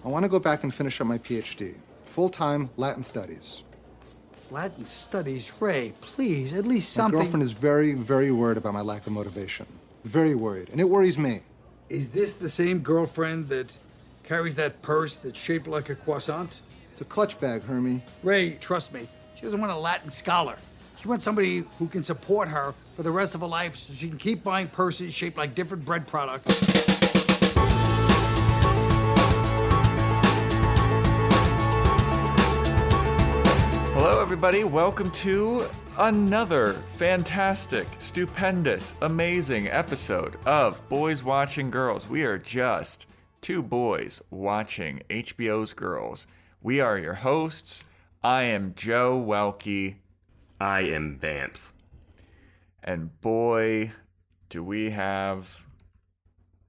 I want to go back and finish up my PhD. Full-time Latin studies. Latin studies? Ray, please, at least something. My girlfriend is very, very worried about my lack of motivation. Very worried, and it worries me. Is this the same girlfriend that carries that purse that's shaped like a croissant? It's a clutch bag, Hermie. Ray, trust me, she doesn't want a Latin scholar. She wants somebody who can support her for the rest of her life so she can keep buying purses shaped like different bread products. Hello, everybody. Welcome to another fantastic, stupendous, amazing episode of Boys Watching Girls. We are just two boys watching HBO's Girls. We are your hosts. I am Joe Welke. I am Vance. And boy, do we have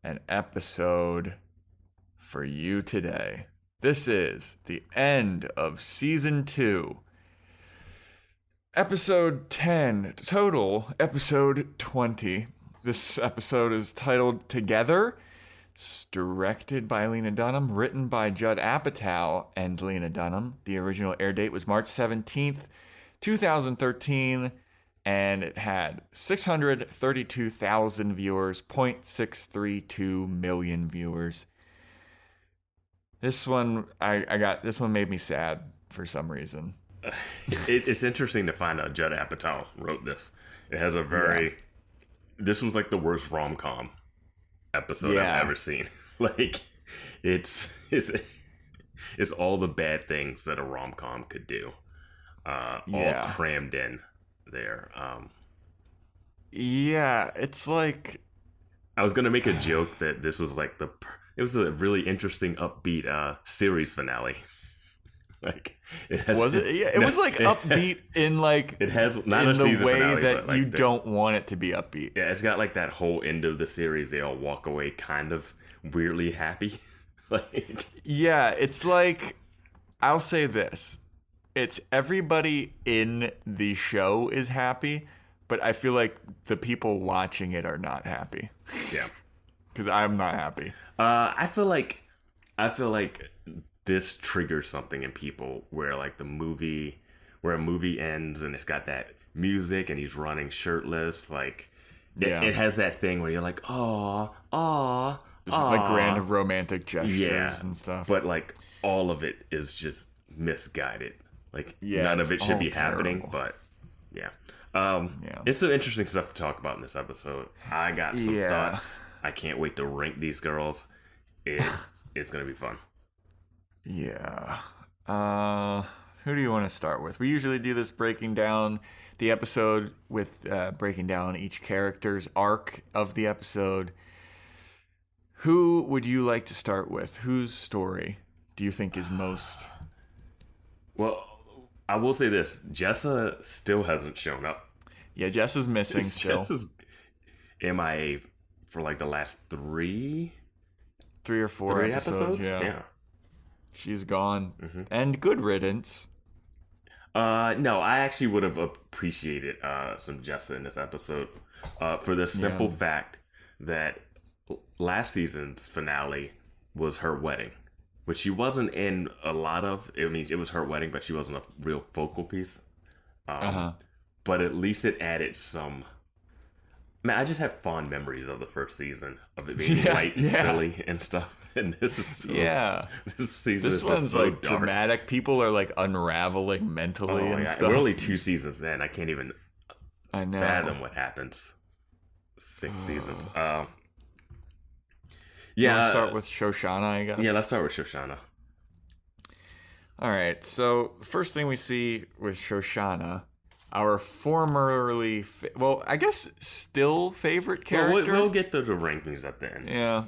an episode for you today. This is the end of Season 2. Episode 10, total episode 20. This episode is titled Together. It's directed by Lena Dunham, written by Judd Apatow and Lena Dunham. The original air date was March 17th, 2013, and it had 632,000 viewers, 0.632 million viewers. This one, this one made me sad for some reason. It's interesting to find out Judd Apatow wrote this. It has a very... Yeah. This was like the worst rom-com episode I've ever seen. Like, it's all the bad things that a rom-com could do. All crammed in there. It's like... I was going to make a joke that this was like it was a really interesting, upbeat series finale. Like, was it? Yeah, it was like upbeat in like it has not in a the way finale, that like you don't want it to be upbeat. Yeah, it's got like that whole end of the series. They all walk away kind of weirdly happy. Like, yeah, it's like, I'll say this: it's everybody in the show is happy, but I feel like the people watching it are not happy. Yeah, because I'm not happy. I feel like this triggers something in people where like a movie ends and it's got that music and he's running shirtless. Like, it has that thing where you're like, aw. This is like grand romantic gestures and stuff. But like all of it is just misguided. Like, none of it should be happening. But it's some interesting stuff to talk about in this episode. I got some thoughts. I can't wait to rank these girls. It's gonna be fun. Yeah. Who do you want to start with? We usually do this breaking down the episode with breaking down each character's arc of the episode. Who would you like to start with? Whose story do you think is most... Well, I will say this. Jessa still hasn't shown up. Yeah, Jessa's missing still. Jessa's MIA for like the last three or four episodes. Yeah. She's gone. Mm-hmm. And good riddance. No, I actually would have appreciated some Jessa in this episode for the simple fact that last season's finale was her wedding, which she wasn't in a lot of. I mean, it was her wedding, but she wasn't a real focal piece. But at least it added some... Man, I just have fond memories of the first season of it being light and silly and stuff. And this is so... Yeah. This season is one's so like dark. Dramatic. People are like unraveling mentally and stuff. We're only 2 seasons in. I can't even fathom what happens 6 seasons. Let's start with Shoshanna, I guess. Yeah, let's start with Shoshanna. All right. So first thing we see with Shoshanna, our formerly, I guess still favorite character. We'll get to the rankings at the end. Yeah.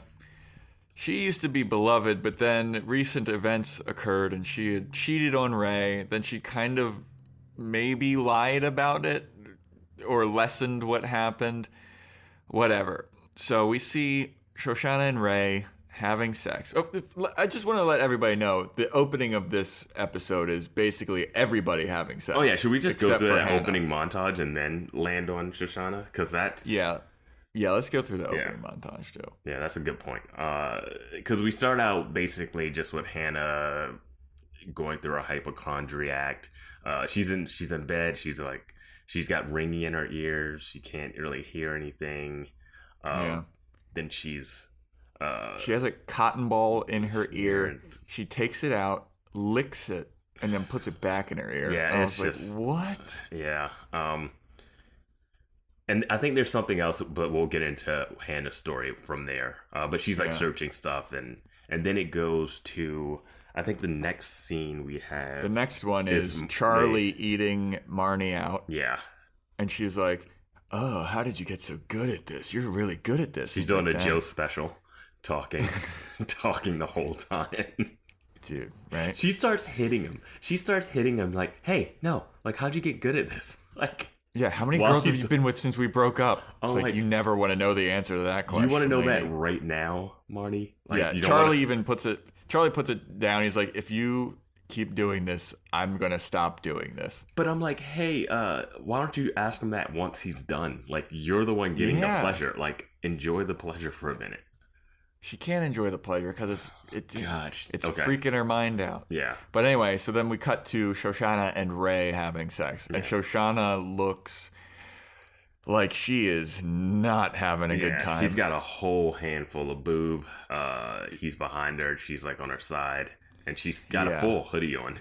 She used to be beloved, but then recent events occurred and she had cheated on Ray. Then she kind of maybe lied about it or lessened what happened. Whatever. So we see Shoshanna and Ray having sex. Oh, I just want to let everybody know the opening of this episode is basically everybody having sex. Oh yeah, should we just go through that opening montage and then land on Shoshanna? Because that's Yeah, let's go through the opening montage too. Yeah, that's a good point. Because we start out basically just with Hannah going through a hypochondriac. She's in bed. She's got ringing in her ears. She can't really hear anything. Then she has a cotton ball in her ear. She takes it out, licks it, and then puts it back in her ear. Yeah, and it's just like, what? Yeah. And I think there's something else, but we'll get into Hannah's story from there. But she's like searching stuff, and then it goes to, I think the next scene we have. The next one is Charlie eating Marnie out. Yeah. And she's like, "Oh, how did you get so good at this? You're really good at this." She's doing a Joe special, talking the whole time. Dude, right? She starts hitting him like, "Hey, no, like, how'd you get good at this?" Like, yeah, how many girls have you been with since we broke up? It's like you never want to know the answer to that question. You want to know that right now, Marnie? Like, yeah, Charlie puts it down. He's like, if you keep doing this, I'm going to stop doing this. But I'm like, hey, why don't you ask him that once he's done? Like, you're the one getting the pleasure. Like, enjoy the pleasure for a minute. She can't enjoy the pleasure because it's freaking her mind out. Yeah. But anyway, so then we cut to Shoshanna and Ray having sex. And Shoshanna looks like she is not having a good time. He's got a whole handful of boob. He's behind her. She's like on her side. And she's got a full hoodie on.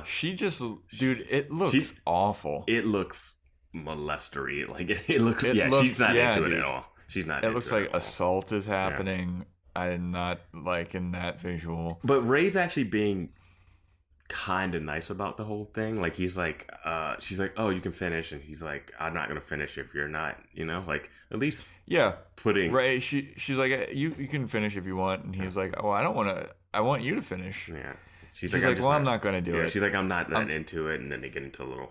She just, dude, it looks awful. It looks molestery. Like, it looks, she's not into it at all. She's not. It looks like assault is happening. Yeah. I'm not liking that visual. But Ray's actually being kind of nice about the whole thing. Like, he's like, she's like, "Oh, you can finish," and he's like, "I'm not gonna finish if you're not." You know, like, at least putting Ray. She's like, "You can finish if you want," and he's like, "Oh, I don't want to. I want you to finish." Yeah. She's like, "Well, I'm not gonna do it." She's like, "I'm not into it," and then they get into a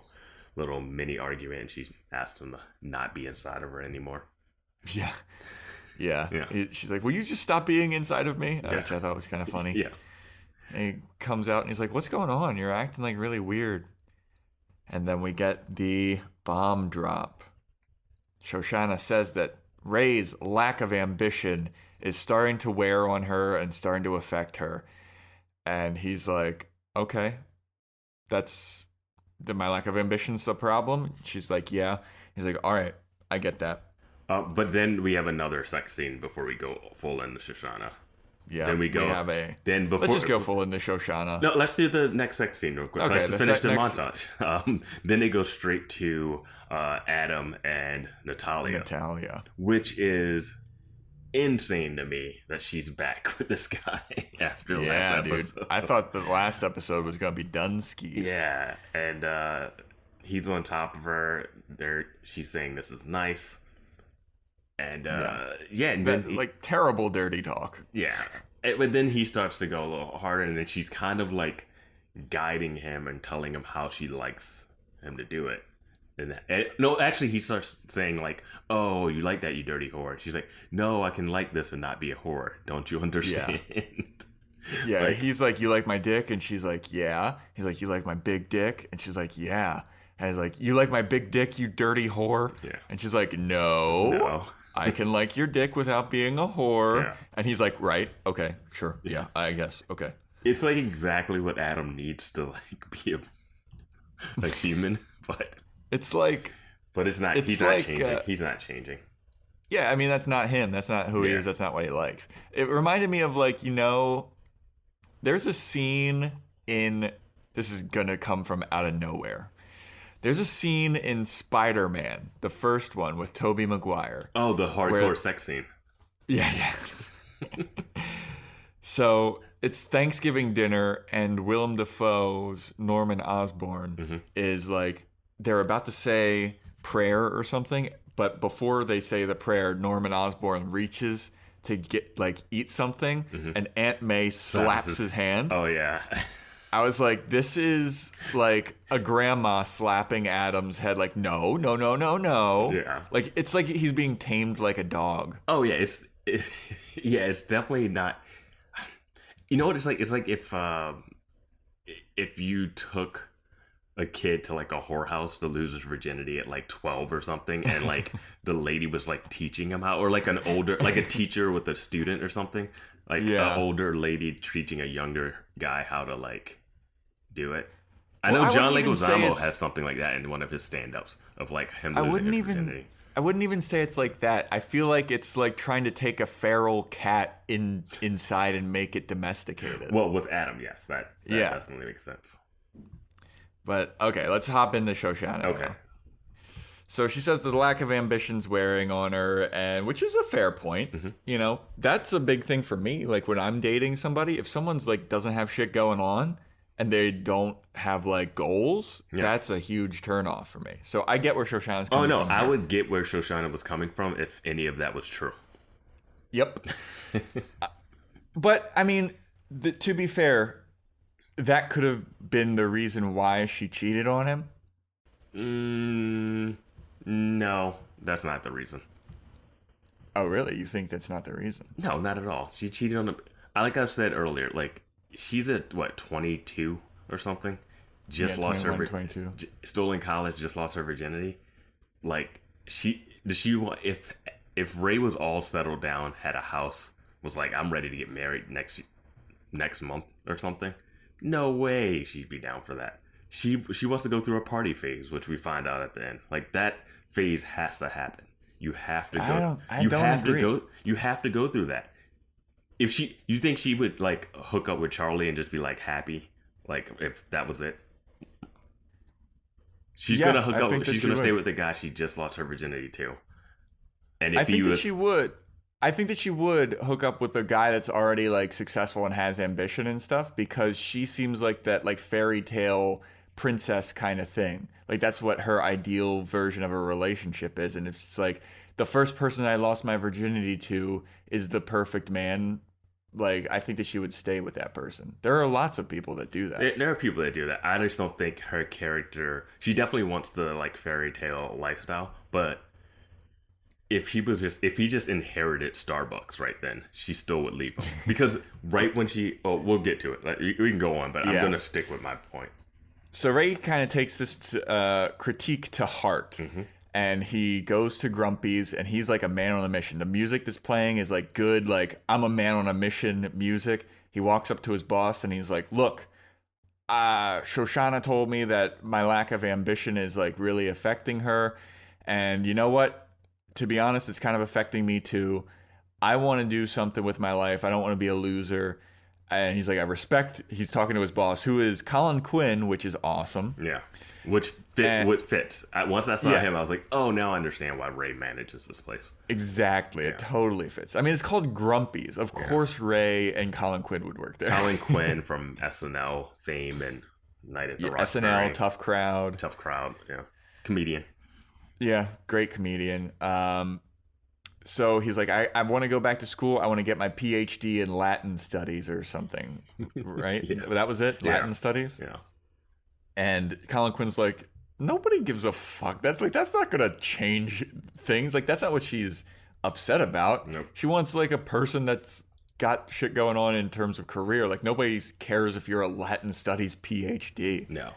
little mini argument, and she asked him to not be inside of her anymore. Yeah. She's like, "Will you just stop being inside of me?" Which I thought was kind of funny. Yeah. And he comes out and he's like, "What's going on? You're acting like really weird." And then we get the bomb drop. Shoshanna says that Ray's lack of ambition is starting to wear on her and starting to affect her. And he's like, "Okay, that's my lack of ambition's the problem." She's like, "Yeah." He's like, "All right, I get that." But then we have another sex scene before we go full into Shoshanna. Yeah. Then we go. Let's just go full into Shoshana. No, let's do the next sex scene real quick. Okay, let's just finish the montage. Then they go straight to Adam and Natalia. Which is insane to me that she's back with this guy after the last episode. Dude. I thought the last episode was going to be Dunskies. Yeah, and he's on top of her. She's saying this is nice. And and then like terrible dirty talk. Yeah, but then he starts to go a little harder, and then she's kind of like guiding him and telling him how she likes him to do it. And no, actually, he starts saying like, "Oh, you like that, you dirty whore." She's like, "No, I can like this and not be a whore. Don't you understand?" Yeah, like, he's like, "You like my dick?" And she's like, "Yeah." He's like, "You like my big dick?" And she's like, "Yeah." And he's like, "You like my big dick, you dirty whore?" Yeah. And she's like, No. I can like your dick without being a whore." Yeah. And he's like, "Right, okay, sure, yeah, I guess, okay." It's like exactly what Adam needs to like be a human, but it's like, he's not changing. He's not changing. Yeah, I mean that's not him. That's not who he is. That's not what he likes. It reminded me of like, there's a scene in. This is gonna come from out of nowhere. There's a scene in Spider-Man, the first one with Tobey Maguire. Oh, the hardcore sex scene. Yeah. So it's Thanksgiving dinner, and Willem Dafoe's Norman Osborn is like, they're about to say prayer or something, but before they say the prayer, Norman Osborn reaches to get eat something, and Aunt May slaps his hand. Oh yeah. I was like, this is like a grandma slapping Adam's head, like, no. Yeah. Like, it's like he's being tamed like a dog. Oh, yeah. It's definitely not. You know what it's like? It's like if you took a kid to like a whorehouse to lose his virginity at like 12 or something, and like the lady was like teaching him how, or like an older, like a teacher with a student or something, like an older lady teaching a younger guy how to like do it. I know John Leguizamo has something like that in one of his stand-ups of like him losing his virginity. I wouldn't even say it's like that. I feel like it's like trying to take a feral cat inside and make it domesticated. Well, with Adam, yes, that definitely makes sense. But okay, let's hop into Shoshanna. Okay. Now. So she says the lack of ambition's wearing on her, and which is a fair point. Mm-hmm. You know, that's a big thing for me. Like when I'm dating somebody, if someone's like doesn't have shit going on and they don't have like goals, that's a huge turnoff for me. So I get where Shoshanna's coming from. Oh no, I would get where Shoshanna was coming from if any of that was true. Yep. But I mean, to be fair, that could have been the reason why she cheated on him. No, that's not the reason. Oh really? You think that's not the reason? No, not at all. She cheated on him. Like I've said earlier, like she's at what, 22 or something? Just lost 21, her 22. Still in college, just lost her virginity. Like if Ray was all settled down, had a house, was like, I'm ready to get married next month or something, no way she'd be down for that. She wants to go through a party phase, which we find out at the end. Like that phase has to happen. You have to go. You have to go through that. If you think she would like hook up with Charlie and just be like happy, like if that was it? She's gonna hook up. She's gonna stay with the guy she just lost her virginity to. And if she would. I think that she would hook up with a guy that's already like successful and has ambition and stuff, because she seems like that like fairy tale princess kind of thing. Like that's what her ideal version of a relationship is. And if it's like the first person I lost my virginity to is the perfect man, like I think that she would stay with that person. There are lots of people that do that. There are people that do that. I just don't think her character, she definitely wants the like fairy tale lifestyle, but if he just inherited Starbucks right then, she still would leave him. Because right when we'll get to it. Like, we can go on, but I'm going to stick with my point. So Ray kind of takes this critique to heart. Mm-hmm. And he goes to Grumpy's, and he's like a man on a mission. The music that's playing is like good, like I'm a man on a mission music. He walks up to his boss, and he's like, look, Shoshanna told me that my lack of ambition is like really affecting her. And you know what? To be honest, it's kind of affecting me too. I want to do something with my life. I don't want to be a loser. And he's like, he's talking to his boss, who is Colin Quinn, which is awesome. Yeah. Which fits. Once I saw him, I was like, oh, now I understand why Ray manages this place. Exactly. Yeah. It totally fits. I mean, it's called Grumpy's. Of course, Ray and Colin Quinn would work there. Colin Quinn from SNL fame and Night at the Roxbury. SNL, Tough Crowd. Tough Crowd, yeah. Comedian. Yeah, great comedian. So he's like, I want to go back to school. I want to get my PhD in Latin studies or something, right? That was it? Latin studies? Yeah. And Colin Quinn's like, nobody gives a fuck. That's not going to change things. Like, that's not what she's upset about. Nope. She wants like a person that's got shit going on in terms of career. Like, nobody cares if you're a Latin studies PhD. No.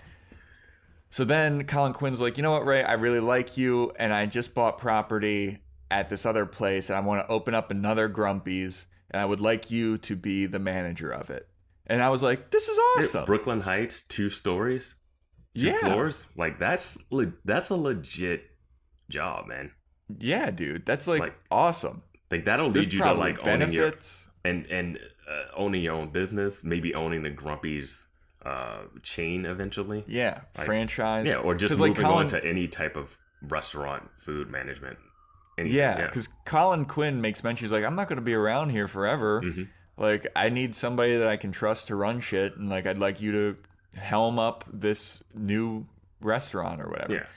So then Colin Quinn's like, you know what, Ray? I really like you, and I just bought property at this other place, and I want to open up another Grumpy's, and I would like you to be the manager of it. And I was like, this is awesome. Brooklyn Heights, 2 stories, 2 floors. Like, that's a legit job, man. Yeah, dude. That's like awesome. Like, that'll lead you to like benefits. Owning your own business, maybe owning the Grumpy's chain eventually. Yeah, like, franchise. Yeah, or just moving on to any type of restaurant, food management. Anything, because Colin Quinn makes mention, he's like, I'm not going to be around here forever. Mm-hmm. Like, I need somebody that I can trust to run shit, and like, I'd like you to helm up this new restaurant or whatever.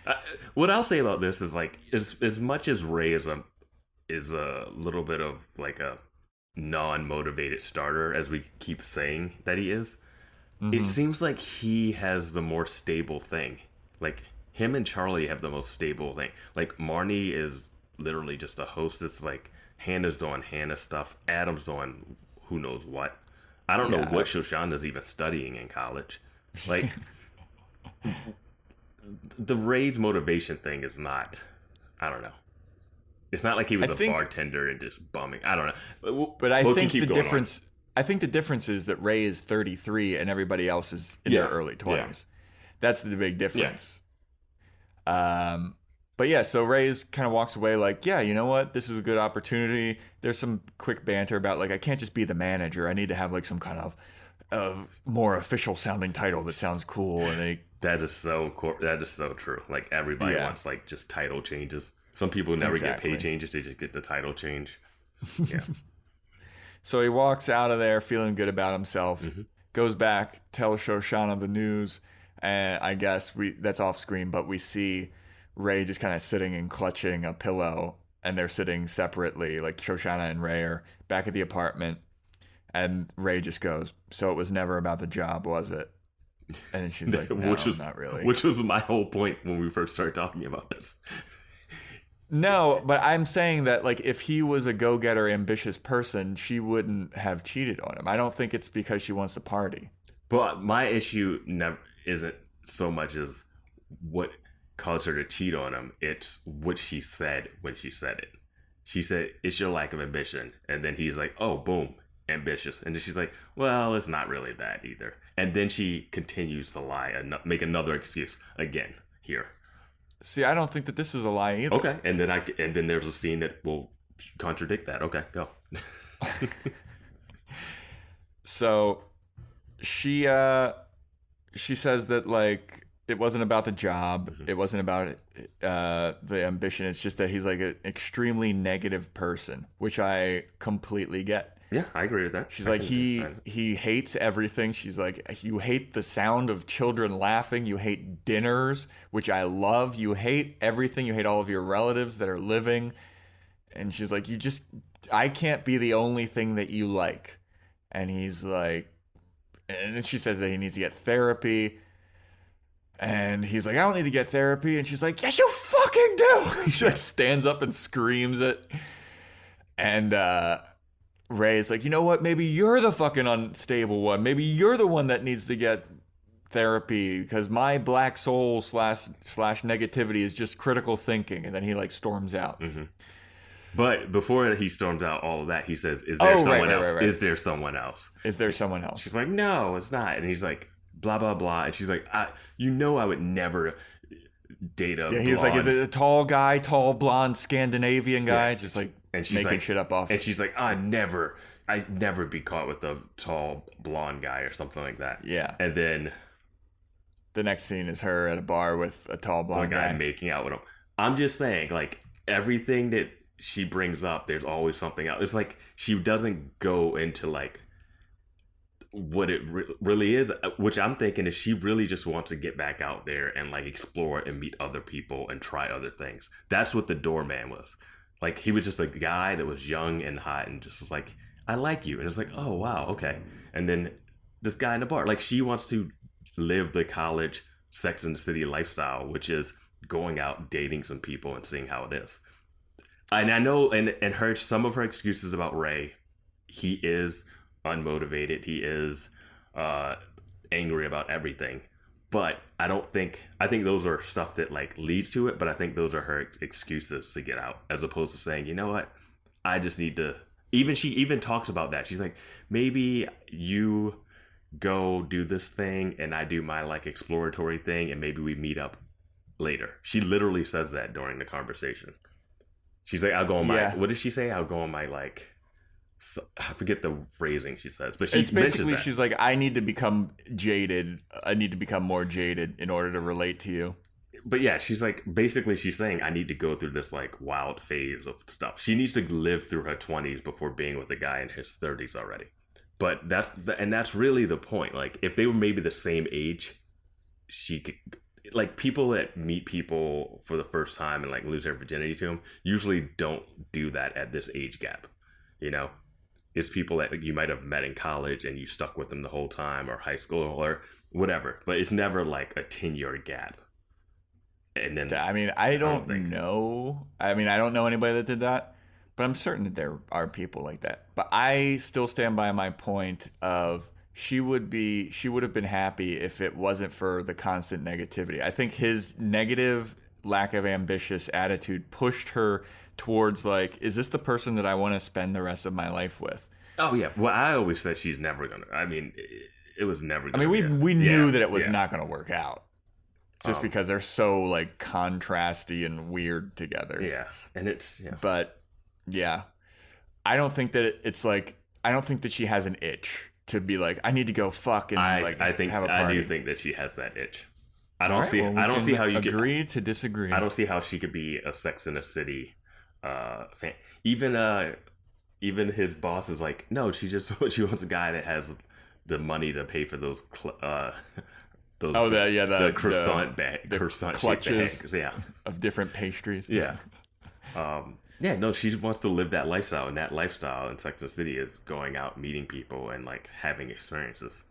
Yeah. What I'll say about this is like, as much as Ray is a little bit of like a non-motivated starter, as we keep saying that he is, it seems like he has the more stable thing. Like, him and Charlie have the most stable thing. Like, Marnie is literally just a hostess. Like, Hannah's doing Hannah stuff. Adam's doing who knows what. I don't know what Shoshanna's even studying in college. Like, the Ray's motivation thing is not, I don't know. It's not like he was a bartender and just bumming. I don't know. But I think the difference. I think the difference is that Ray is 33 and everybody else is in their early 20s. Yeah. That's the big difference. Yeah. But yeah, so Ray's kind of walks away like, yeah, you know what? This is a good opportunity. There's some quick banter about like, I can't just be the manager. I need to have like some kind of more official sounding title that sounds cool. And that is so true. Like everybody wants like just title changes. Some people never get pay changes. They just get the title change. Yeah. So he walks out of there feeling good about himself, goes back, tells Shoshanna the news. And I guess that's off screen, but we see Ray just kind of sitting and clutching a pillow, and they're sitting separately, like Shoshanna and Ray are back at the apartment, and Ray just goes, "So it was never about the job, was it?" And she's like, "No, not really." Which was my whole point when we first started talking about this. No, but I'm saying that like if he was a go-getter, ambitious person, she wouldn't have cheated on him. I don't think it's because she wants to party. But my issue isn't so much as what caused her to cheat on him. It's what she said when she said it. She said, "It's your lack of ambition." And then he's like, "Oh, boom, ambitious." And then she's like, "Well, it's not really that either." And then she continues to lie and make another excuse again here. See, I don't think that this is a lie either. Okay, and then there's a scene that will contradict that. Okay, go. So she says that like it wasn't about the job, it wasn't about the ambition. It's just that he's like an extremely negative person, which I completely get. Yeah, I agree with that. She's like, he hates everything. She's like, you hate the sound of children laughing. You hate dinners, which I love. You hate everything. You hate all of your relatives that are living. And she's like, I can't be the only thing that you like. And he's like, and then she says that he needs to get therapy. And he's like, I don't need to get therapy. And she's like, yes, you fucking do. She like stands up and screams it. And, Ray's like, you know what? Maybe you're the fucking unstable one. Maybe you're the one that needs to get therapy because my black soul slash negativity is just critical thinking. And then he like storms out. Mm-hmm. But before he storms out all of that, he says, is there someone else? Right. Is there someone else? Is there someone else? She's like, no, it's not. And he's like, blah, blah, blah. And she's like, I would never date a blonde. He's like, is it a tall guy, tall, blonde, Scandinavian guy? Yeah. Just like, and she's making like, shit up off. And she's like, I'd never be caught with a tall blonde guy or something like that. Yeah. And then the next scene is her at a bar with a tall blonde guy making out with him. I'm just saying, like, everything that she brings up, there's always something else. It's like she doesn't go into like what it really is, which I'm thinking is she really just wants to get back out there and like explore and meet other people and try other things. That's what the doorman was. Like, he was just a guy that was young and hot and just was like, I like you. And it's like, oh, wow, okay. And then this guy in the bar, like, she wants to live the college Sex and the City lifestyle, which is going out, dating some people and seeing how it is. And I know, and her, some of her excuses about Ray, he is unmotivated. He is angry about everything. But I think those are stuff that like leads to it. But I think those are her excuses to get out, as opposed to saying, you know what, I just need to. She even talks about that. She's like, maybe you go do this thing and I do my like exploratory thing, and maybe we meet up later. She literally says that during the conversation. She's like, I'll go on my. What did she say? I'll go on my like. I forget the phrasing she says, but it's basically she's like, I need to become jaded. I need to become more jaded in order to relate to you. But yeah, she's like, basically she's saying I need to go through this like wild phase of stuff. She needs to live through her 20s before being with a guy in his 30s already. But that's really the point. Like, if they were maybe the same age, she could, like, people that meet people for the first time and like lose their virginity to them usually don't do that at this age gap, you know. It's people that you might have met in college and you stuck with them the whole time, or high school or whatever. But it's never like a 10-year gap. And then I don't know. I don't know anybody that did that, but I'm certain that there are people like that. But I still stand by my point of she would have been happy if it wasn't for the constant negativity. I think his negative, lack of ambitious attitude pushed her towards like, is this the person that I want to spend the rest of my life with? Oh yeah. Well, I always said she's never gonna. I mean, it was never gonna. I mean, we knew that it was not going to work out, just because they're so like contrasty and weird together. Yeah, and But yeah, I don't think that it's like, I don't think that she has an itch to be like, I need to go fuck and have a party. I do think that she has that itch. I don't see how you agree to disagree. I don't see how she could be a Sex in the City fan. Even his boss is like, no, she wants a guy that has the money to pay for those the croissant clutches bags, of different pastries. Yeah. No, she wants to live that lifestyle, and that lifestyle in Sex and the City is going out, meeting people, and like having experiences.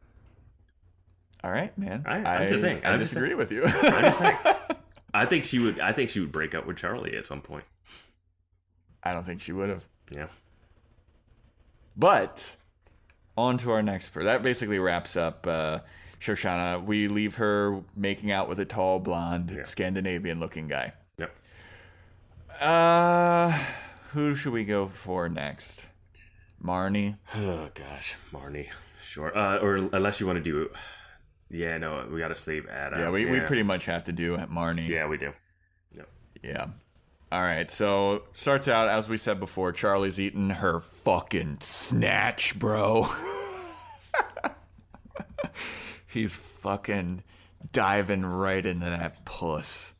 All right, man. I'm just saying. I disagree with you. I'm just saying. I think she would break up with Charlie at some point. I don't think she would have. Yeah. But on to our next part. That basically wraps up Shoshanna. We leave her making out with a tall, blonde, Scandinavian-looking guy. Yep. Who should we go for next? Marnie? Oh, gosh. Marnie. Sure. Or unless you want to do... Yeah, no, we got to save Adam. Yeah, we pretty much have to do Marnie. Yeah, we do. Yep. Yeah. All right, so starts out, as we said before, Charlie's eating her fucking snatch, bro. He's fucking diving right into that puss.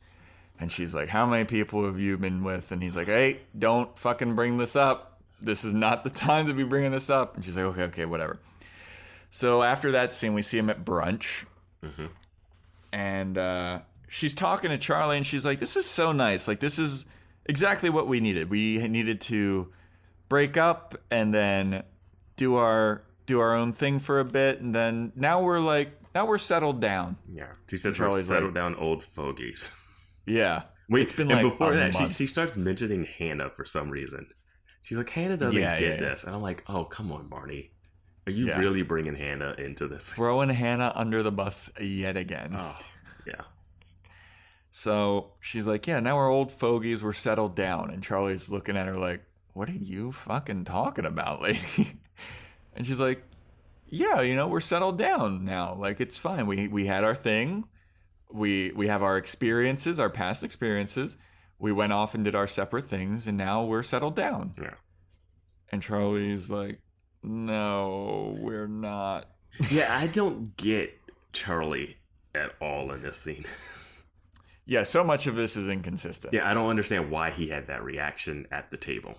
And she's like, how many people have you been with? And he's like, hey, don't fucking bring this up. This is not the time to be bringing this up. And she's like, okay, whatever. So after that scene, we see him at brunch. Mm-hmm. And she's talking to Charlie, and she's like, this is so nice. Like, this is exactly what we needed. We needed to break up and then do our own thing for a bit. And then now we're settled down. Yeah. She said we're settled down old fogies. Yeah. Wait, it's been like before that, month. she starts mentioning Hannah for some reason. She's like, Hannah doesn't get this. And I'm like, oh, come on, Marnie. Are you really bringing Hannah into this? Throwing Hannah under the bus yet again. Oh, yeah. So she's like, yeah, now we're old fogies. We're settled down. And Charlie's looking at her like, what are you fucking talking about, lady? And she's like, yeah, we're settled down now. Like, it's fine. We had our thing. We have our experiences, our past experiences. We went off and did our separate things, and now we're settled down. Yeah. And Charlie's like, no, we're not. Yeah, I don't get Charlie at all in this scene. Yeah, so much of this is inconsistent. Yeah, I don't understand why he had that reaction at the table.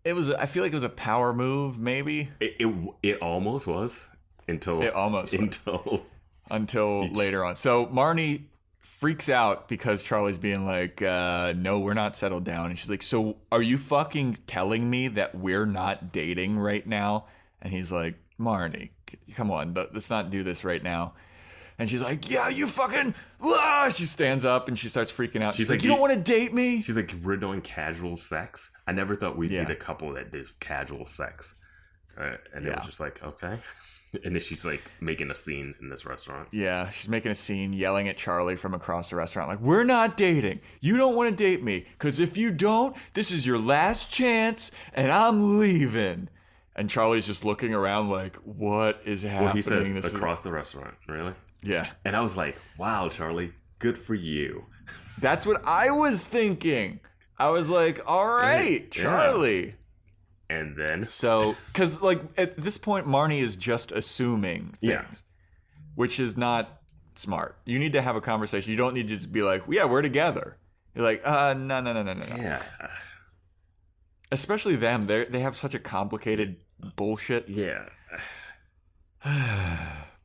I feel like it was a power move, maybe. It almost was until later on. So Marnie freaks out because Charlie's being like, no, we're not settled down. And she's like, so are you fucking telling me that we're not dating right now? And he's like, Marnie, come on, let's not do this right now. And she's like, yeah, you fucking... Ah! She stands up and she starts freaking out. She's like, you don't want to date me? She's like, we're doing casual sex? I never thought we'd be the couple that does casual sex. And it was just like, okay. And then she's like making a scene in this restaurant. Yeah, she's making a scene, yelling at Charlie from across the restaurant. Like, we're not dating. You don't want to date me. Because if you don't, this is your last chance and I'm leaving. And Charlie's just looking around like, what is happening? Well, he says across the restaurant. Really? Yeah. And I was like, wow, Charlie, good for you. That's what I was thinking. I was like, all right, Charlie. Yeah. And then... So, because like at this point, Marnie is just assuming things, which is not smart. You need to have a conversation. You don't need to just be like, yeah, we're together. You're like, no. Yeah. Especially them. They have such a complicated bullshit. Yeah.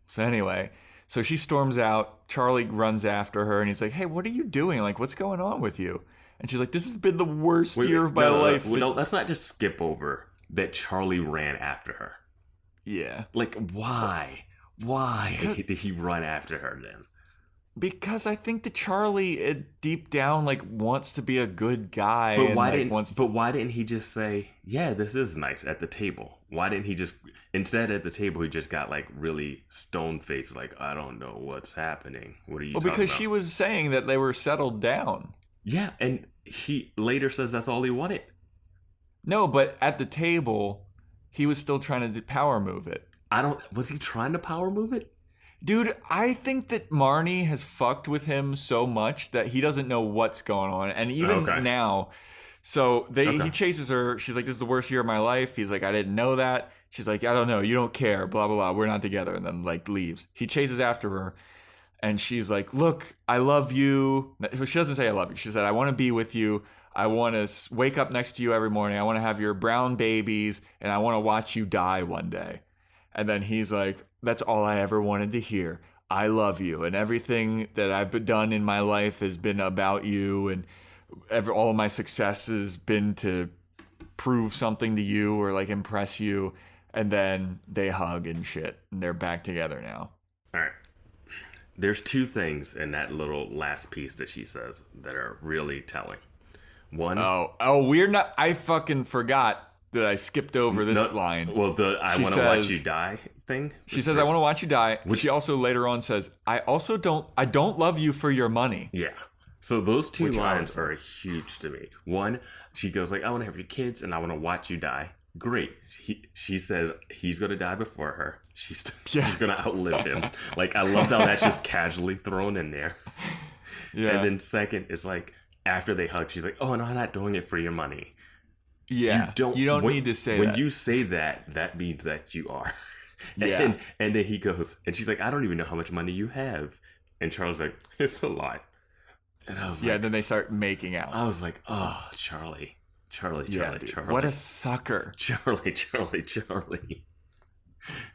So anyway... So she storms out. Charlie runs after her, and he's like, hey, what are you doing? Like, what's going on with you? And she's like, this has been the worst year of my life. No, let's not just skip over that Charlie ran after her. Yeah. Like, why? Why did he run after her then? Because I think that Charlie, deep down, like, wants to be a good guy. But and, why like, didn't? Why didn't he just say, "Yeah, this is nice" at the table? Why didn't he just instead at the table he just got like really stone faced, like, "I don't know what's happening. What are you?" talking because about? she was saying that they were settled down. Yeah, and he later says that's all he wanted. No, but at the table, he was still trying to power move it. Was he trying to power move it? Dude, I think that Marnie has fucked with him so much that he doesn't know what's going on. And even now, so he chases her. She's like, "This is the worst year of my life." He's like, "I didn't know that." She's like, "I don't know. You don't care. Blah, blah, blah. We're not together." And then like leaves. He chases after her. And she's like, "Look, I love you." She doesn't say I love you. She said, "I want to be with you. I want to wake up next to you every morning. I want to have your brown babies. And I want to watch you die one day." And then he's like, "That's all I ever wanted to hear. I love you. And everything that I've done in my life has been about you. And all of my success has been to prove something to you or like impress you." And then they hug and shit. And they're back together now. All right. There's two things in that little last piece that she says that are really telling. One. We're not. I fucking forgot that I skipped over this line. Well, I want to watch you die thing. She says, "I want to watch you die." She also later on says, I don't love you for your money." Yeah. So those two lines are huge to me. One, she goes like, "I want to have your kids and I want to watch you die." Great. She says he's going to die before her. She's going to outlive him. Like, I love how that's just casually thrown in there. Yeah. And then second, it's like, after they hug, she's like, "Oh, no, I'm not doing it for your money." Yeah. You don't need to say that. When you say that, that means that you are. Yeah. And then he goes, and she's like, "I don't even know how much money you have." And Charlie's like, "It's a lot." And I was like, then they start making out. I was like, "Oh, Charlie. Charlie. What a sucker." Charlie.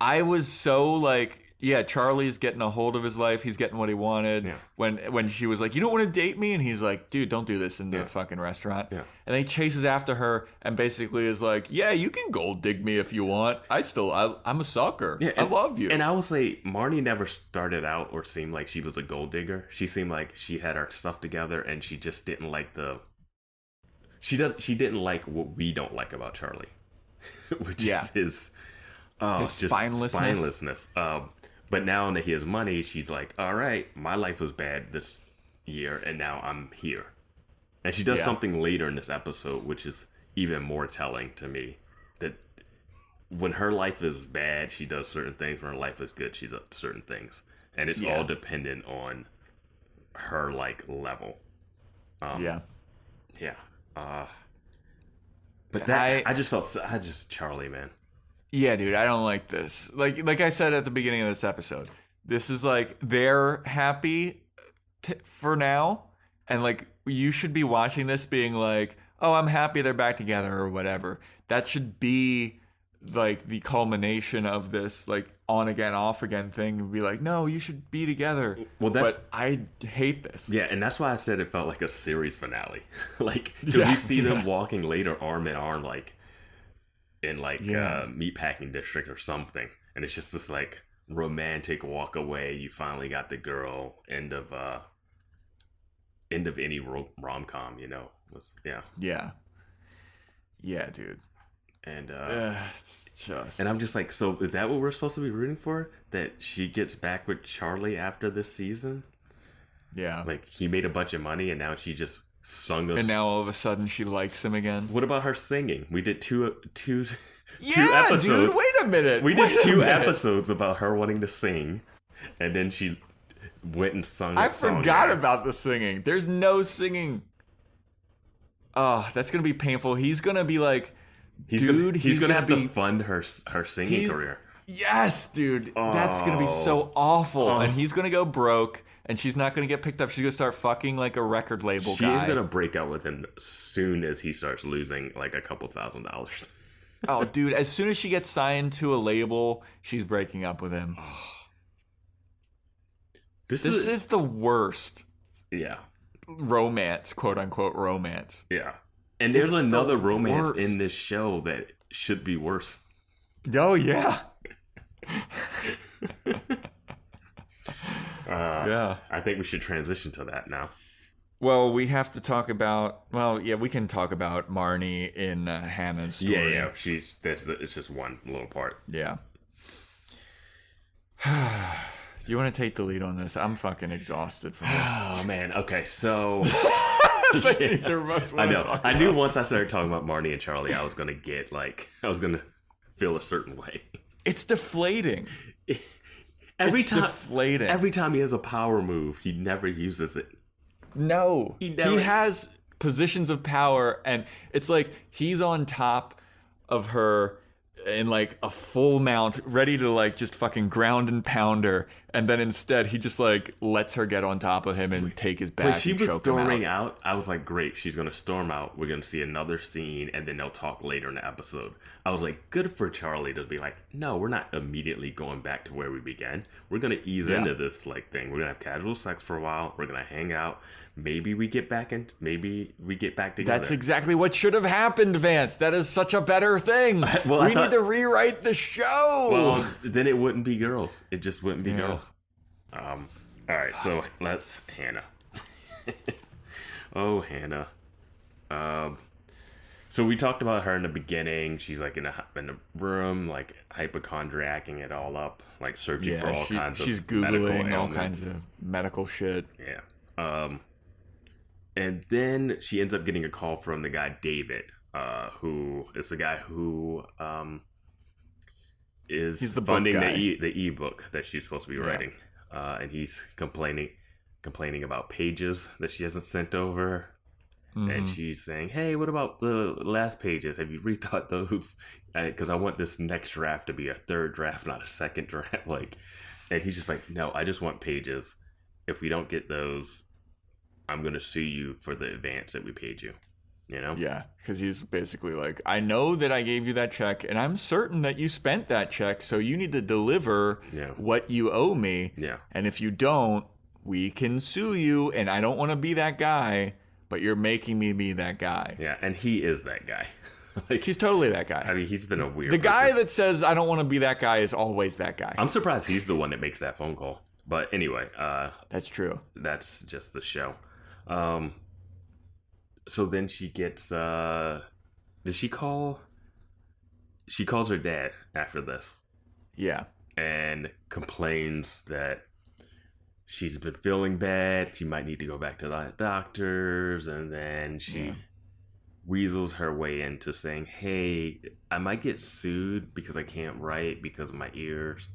I was so like, yeah, Charlie's getting a hold of his life. He's getting what he wanted. Yeah. When she was like, "You don't want to date me?" And he's like, "Dude, don't do this in the fucking restaurant." Yeah. And then he chases after her and basically is like, "Yeah, you can gold dig me if you want. I'm a sucker. Yeah, I love you." And I will say, Marnie never started out or seemed like she was a gold digger. She seemed like she had her stuff together and she just didn't like she didn't like what we don't like about Charlie, which is his spinelessness. But now that he has money, she's like, "All right, my life was bad this year, and now I'm here." And she does something later in this episode, which is even more telling to me. That when her life is bad, she does certain things. When her life is good, she does certain things, and it's all dependent on her like level. But I just Charlie, man. Yeah, dude, I don't like this. Like I said at the beginning of this episode, this is like they're happy for now, and like you should be watching this being like, "Oh, I'm happy they're back together" or whatever. That should be like the culmination of this like on again, off again thing. And be like, "No, you should be together." But I hate this. Yeah, and that's why I said it felt like a series finale. Like, because you see them walking later arm in arm, like in like meatpacking district or something, and it's just this like romantic walk away. You finally got the girl. End of any rom-com, you know. Yeah, dude. And it's just, and I'm just like, so is that what we're supposed to be rooting for? That she gets back with Charlie after this season? Yeah. Like, he made a bunch of money and now she just sung us. And now all of a sudden she likes him again. What about her singing? We did two episodes. Dude, wait a minute. We did two episodes about her wanting to sing, and then she went and sung. I forgot about the singing. There's no singing. Oh, that's gonna be painful. He's gonna be like, he's gonna have to fund her singing career. Yes, dude. That's gonna be so awful. And he's gonna go broke, and she's not gonna get picked up. She's gonna start fucking like a record label guy. She's gonna break up with him soon as he starts losing like a couple $1,000s. Oh, dude, as soon as she gets signed to a label, she's breaking up with him. This is the worst. Yeah. Romance, quote unquote romance. Yeah. And there's another romance in this show that should be worse. Oh, yeah. I think we should transition to that now. Well, we have to talk about. Well, yeah, we can talk about Marnie in Hannah's story. Yeah. It's just one little part. Yeah. You want to take the lead on this? I'm fucking exhausted from this. Oh man. Okay, so Neither of us want to talk about. I knew once I started talking about Marnie and Charlie, I was gonna feel a certain way. It's deflating. Every It's time, deflating. every time he has a power move, he never uses it. No. He has positions of power, and it's like he's on top of her in like a full mount, ready to like just fucking ground and pound her, and then instead he just like lets her get on top of him and take his back. When she and was choke him storming out. out, I was like, great, she's gonna storm out. We're gonna see another scene, and then they'll talk later in the episode. I was like, good for Charlie to be like, no, we're not immediately going back to where we began. We're gonna ease into this like thing. We're gonna have casual sex for a while. We're gonna hang out. Maybe we get back together. That's exactly what should have happened, Vance. That is such a better thing. We need to rewrite the show. Well, then it wouldn't be girls. It just wouldn't be girls. All right, so let's Hannah. Oh, Hannah. So we talked about her in the beginning. She's like in a room, like hypochondriacing it all up, like searching for all kinds of she's medical Googling ailments. all kinds of medical shit. Yeah. And then she ends up getting a call from the guy David, who is the guy who is He's the funding book guy. the ebook that she's supposed to be writing. And he's complaining about pages that she hasn't sent over. And she's saying, hey, what about the last pages? Have you rethought those? Because I want this next draft to be a third draft, not a second draft. And he's just like, no, I just want pages. If we don't get those, I'm going to sue you for the advance that we paid you. You know? Yeah, because he's basically like, I know that I gave you that check, and I'm certain that you spent that check, so you need to deliver what you owe me. Yeah. And if you don't, we can sue you, and I don't want to be that guy, but you're making me be that guy. Yeah, and he is that guy. He's totally that guy. I mean, he's been a weird The guy person. that says, I don't want to be that guy is always that guy. I'm surprised he's the one that makes that phone call. But anyway, That's true. that's just the show. So then she gets, does she call? She calls her dad after this Yeah. and complains that she's been feeling bad. She might need to go back to the doctors. And then she weasels her way into saying, hey, I might get sued because I can't write because of my ears.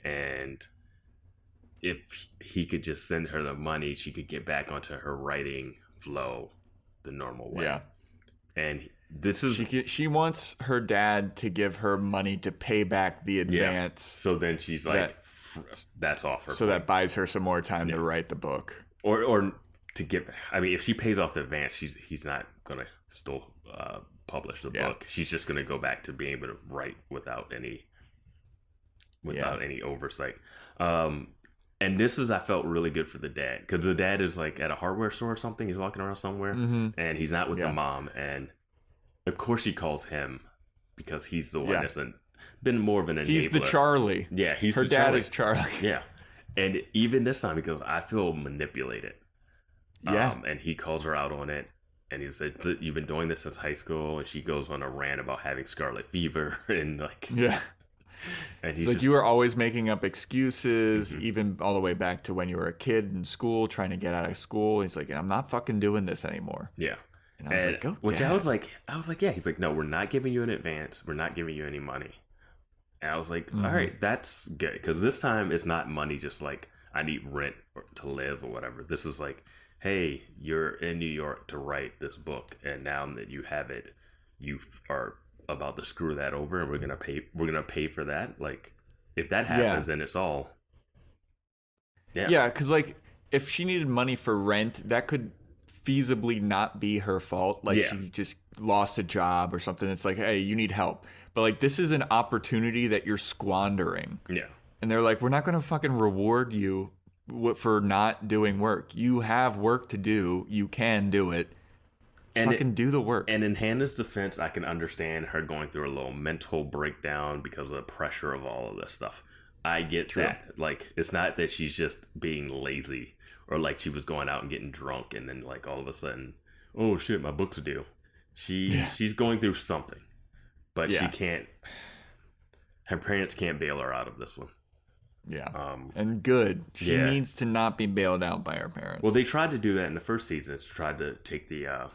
And if he could just send her the money, she could get back onto her writing flow the normal way. Yeah. And this is... She wants her dad to give her money to pay back the advance. So then she's like, that's off her. So that buys her some more time to write the book. Or to get... I mean, if she pays off the advance, he's not going to still publish the book. She's just going to go back to being able to write without any oversight. And this is, I felt really good for the dad, because the dad is like at a hardware store or something. He's walking around somewhere, and he's not with the mom. And of course, she calls him because he's the one that's been more of an enabler. He's the Charlie. Yeah, he's her the dad Charlie. is Charlie. Yeah, and even this time he goes, I feel manipulated. Yeah, and he calls her out on it, and he said, "You've been doing this since high school." And she goes on a rant about having scarlet fever and like And he's like, just, you were always making up excuses, even all the way back to when you were a kid in school, trying to get out of school. He's like, I'm not fucking doing this anymore. Yeah. And I was like, go, which Dad. I was like, yeah. He's like, no, we're not giving you an advance. We're not giving you any money. And I was like, all right, that's good. Because this time it's not money just like, I need rent to live or whatever. This is like, hey, you're in New York to write this book. And now that you have it, you are about to screw that over, and we're gonna pay for that. Like, if that happens, then it's all because like, if she needed money for rent, that could feasibly not be her fault. Like, she just lost a job or something. It's like, hey, you need help, but like, this is an opportunity that you're squandering. And they're like, we're not gonna fucking reward you for not doing work. You have work to do. You can do it. Fucking do the work. And in Hannah's defense, I can understand her going through a little mental breakdown because of the pressure of all of this stuff. I get that. Like, it's not that she's just being lazy or like she was going out and getting drunk and then like all of a sudden, oh shit, my book's due. She's going through something, but she can't. Her parents can't bail her out of this one. Yeah. And good. She needs to not be bailed out by her parents. Well, they tried to do that in the first season. They tried to take the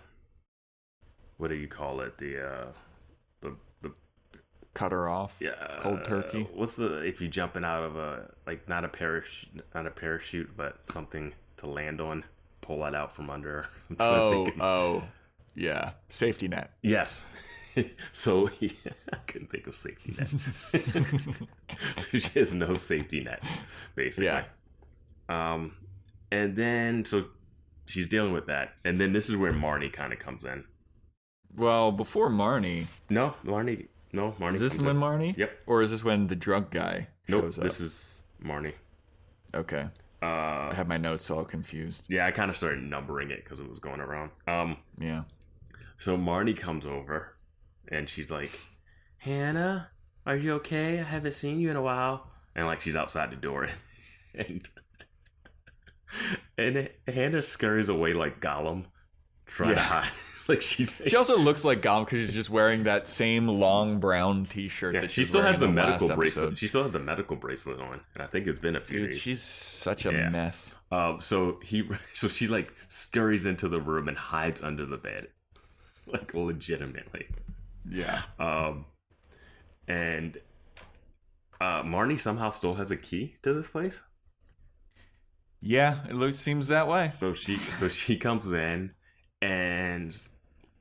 what do you call it? The cut her off. Yeah. Cold turkey. What's the if you jumping out of a like not a parachute, but something to land on, pull that out from under. Yeah. Safety net. Yes. So I couldn't think of safety net. So she has no safety net, basically. Yeah. And then so she's dealing with that, and then this is where Marnie kind of comes in. Well, before Marnie. Marnie. Is this when Marnie? Yep. Or is this when the drunk guy shows up? This is Marnie. Okay. I have my notes all confused. Yeah, I kind of started numbering it because it was going around. Yeah. So Marnie comes over. And she's like, Hannah, are you okay? I haven't seen you in a while. And like she's outside the door. and Hannah scurries away like Gollum. Trying to hide. Like she also looks like Gollum because she's just wearing that same long brown t-shirt that she still has the medical bracelet. She still has the medical bracelet on. And I think it's been a few days. She's such a mess. So she like scurries into the room and hides under the bed. Like legitimately. Yeah. And Marnie somehow still has a key to this place. Yeah, seems that way. So she comes in and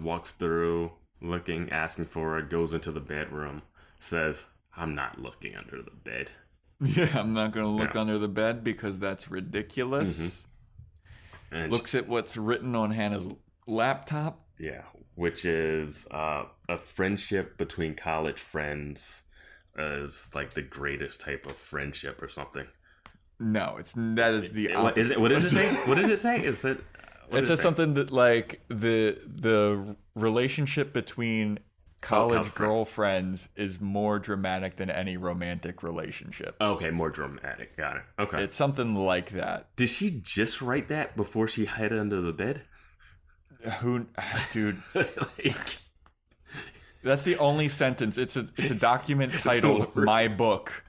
walks through, looking, asking for her, goes into the bedroom, says, "I'm not looking under the bed." Yeah, I'm not going to look under the bed because that's ridiculous. Mm-hmm. And looks at what's written on Hannah's laptop. Yeah, which is a friendship between college friends is like the greatest type of friendship or something. No, that is the opposite. What does it say? What does it say? It says something that like the relationship between college girlfriends is more dramatic than any romantic relationship. Okay, more dramatic. Got it. Okay. It's something like that. Did she just write that before she hid under the bed? Dude. That's the only sentence. It's a document titled My Book.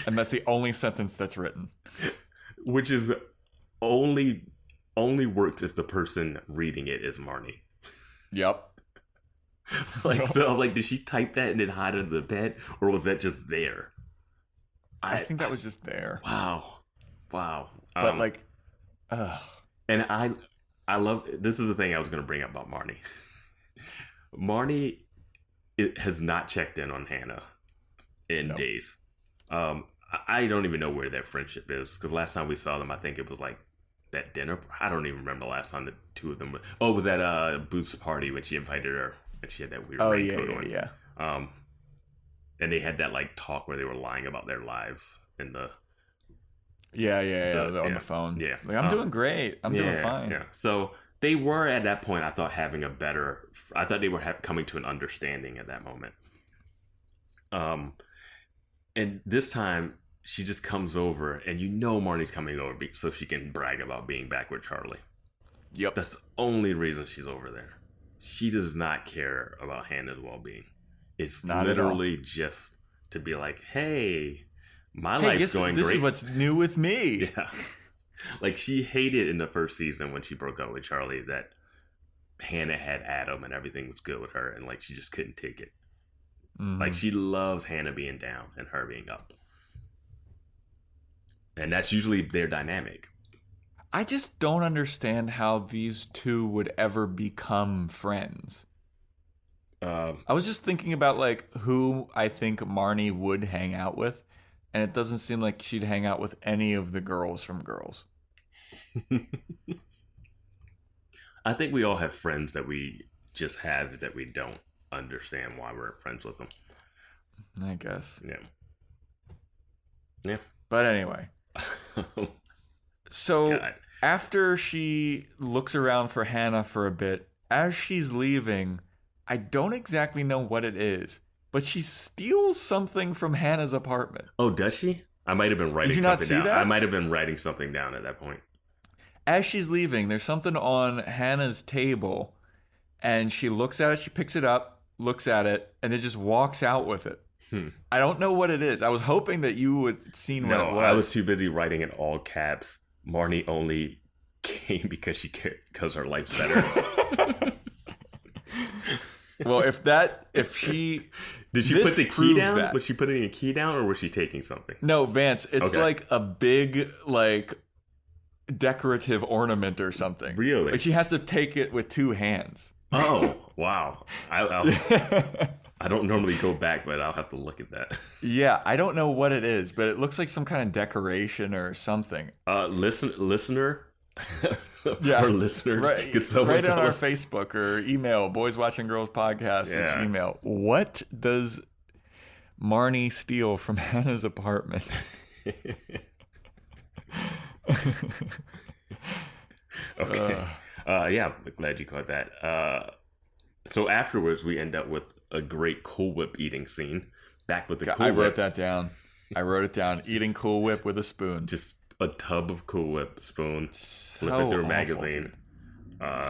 And that's the only sentence that's written. Which is only works if the person reading it is Marnie. Yep. So did she type that and then hide under the bed, or was that just there? I think that was just there. Wow. But and I love, this is the thing I was going to bring up about Marnie. Marnie has not checked in on Hannah in days. I don't even know where their friendship is, because last time we saw them, I think it was like that dinner. I don't even remember the last time the two of them were. Oh, it was at Booth's party when she invited her and she had that weird raincoat on. Yeah. And they had that like talk where they were lying about their lives in the. On the phone. Yeah. Like, I'm doing great. I'm doing fine. Yeah. So they were at that point, I thought, having a better. I thought they were coming to an understanding at that moment. And this time she just comes over, and Marnie's coming over so she can brag about being back with Charlie. Yep. That's the only reason she's over there. She does not care about Hannah's well-being. It's not literally just to be like, hey, my life's going great. This is what's new with me. Yeah. Like, she hated in the first season when she broke up with Charlie that Hannah had Adam and everything was good with her, and like she just couldn't take it. Mm-hmm. Like, she loves Hannah being down and her being up. And that's usually their dynamic. I just don't understand how these two would ever become friends. I was just thinking about like who I think Marnie would hang out with, and it doesn't seem like she'd hang out with any of the girls from Girls. I think we all have friends that we just have that we don't understand why we're friends with them. I guess. Yeah. But anyway. So after she looks around for Hannah for a bit, as she's leaving, I don't exactly know what it is, but she steals something from Hannah's apartment. Oh, does she? I might have been writing Did you not something see down. that? I might have been writing something down at that point. As she's leaving, there's something on Hannah's table, and she looks at it, she picks it up, looks at it, and then just walks out with it. I don't know what it is. I was hoping that you would seen what it was. I was too busy writing in all caps. Marnie only came because her life's better. Well, if she did she put the key down? Was she putting a key down, or was she taking something? No, Vance. It's like a big decorative ornament or something. Really? Like she has to take it with two hands. Oh wow! I don't normally go back, but I'll have to look at that. Yeah, I don't know what it is, but it looks like some kind of decoration or something. Listener. Yeah, our listeners, right on our Facebook or email, BoysWatchingGirlsPodcast at Gmail. What does Marnie steal from Hannah's apartment? Okay. Yeah, I'm glad you caught that. So afterwards, we end up with a great Cool Whip eating scene. Back with the Cool Whip. I wrote that down. I wrote it down. Eating Cool Whip with a spoon. Just a tub of Cool Whip, spoon, flipping through a magazine.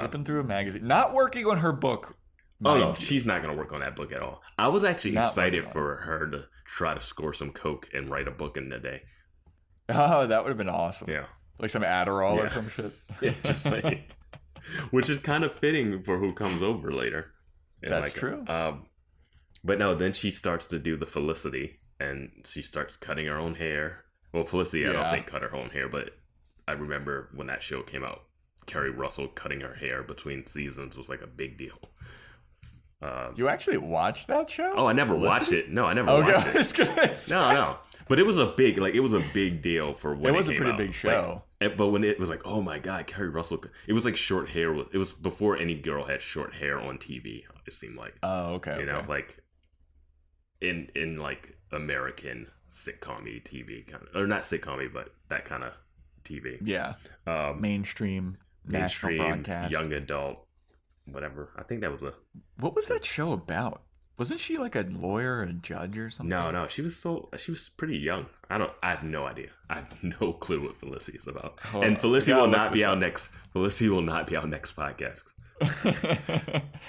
Flipping through a magazine. Not working on her book. Oh, no, she's not going to work on that book at all. I was actually excited for her to try to score some coke and write a book in a day. Oh, that would have been awesome. Yeah. Like some Adderall or some shit. Yeah, just like, which is kind of fitting for who comes over later. And that's true. But no, then she starts to do the Felicity, and she starts cutting her own hair. Well, Felicity, I don't think cut her own hair, but I remember when that show came out, Kerry Russell cutting her hair between seasons was like a big deal. You actually watched that show? Oh, I never watched it. No, I never watched it. No. But it was a big deal for when it was a pretty big show. But when it was like, oh my God, Kerry Russell, it was like short hair. It was before any girl had short hair on TV. It seemed like. Oh, okay. You know, like in like American sitcom-y TV kind of, or not sitcom-y, but that kind of TV. Yeah. Mainstream national broadcast, young adult, whatever. I think that was What was that show about? Wasn't she like a lawyer or a judge or something? No, she was pretty young. I have no idea. I have no clue what Felicity is about. And Felicity will not be our next podcast.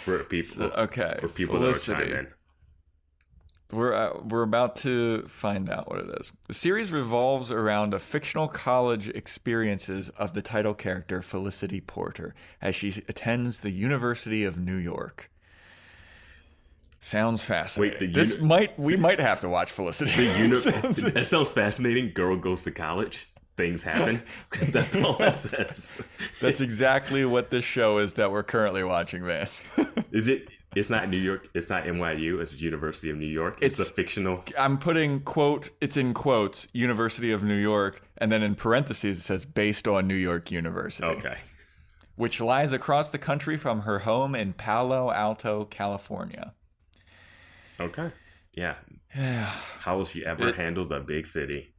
For people. For people Felicity. that are chiming in. We're about to find out what it is. The series revolves around a fictional college experiences of the title character Felicity Porter as she attends the University of New York. Sounds fascinating. We might have to watch Felicity. That sounds fascinating. Girl goes to college. Things happen. That's all that says. That's exactly what this show is that we're currently watching, Vance. Is it? It's not New York. It's not NYU. It's University of New York. It's a fictional. I'm putting it's in quotes, University of New York, and then in parentheses it says based on New York University. Okay. Which lies across the country from her home in Palo Alto, California. Okay. Yeah. How will she ever handle the big city?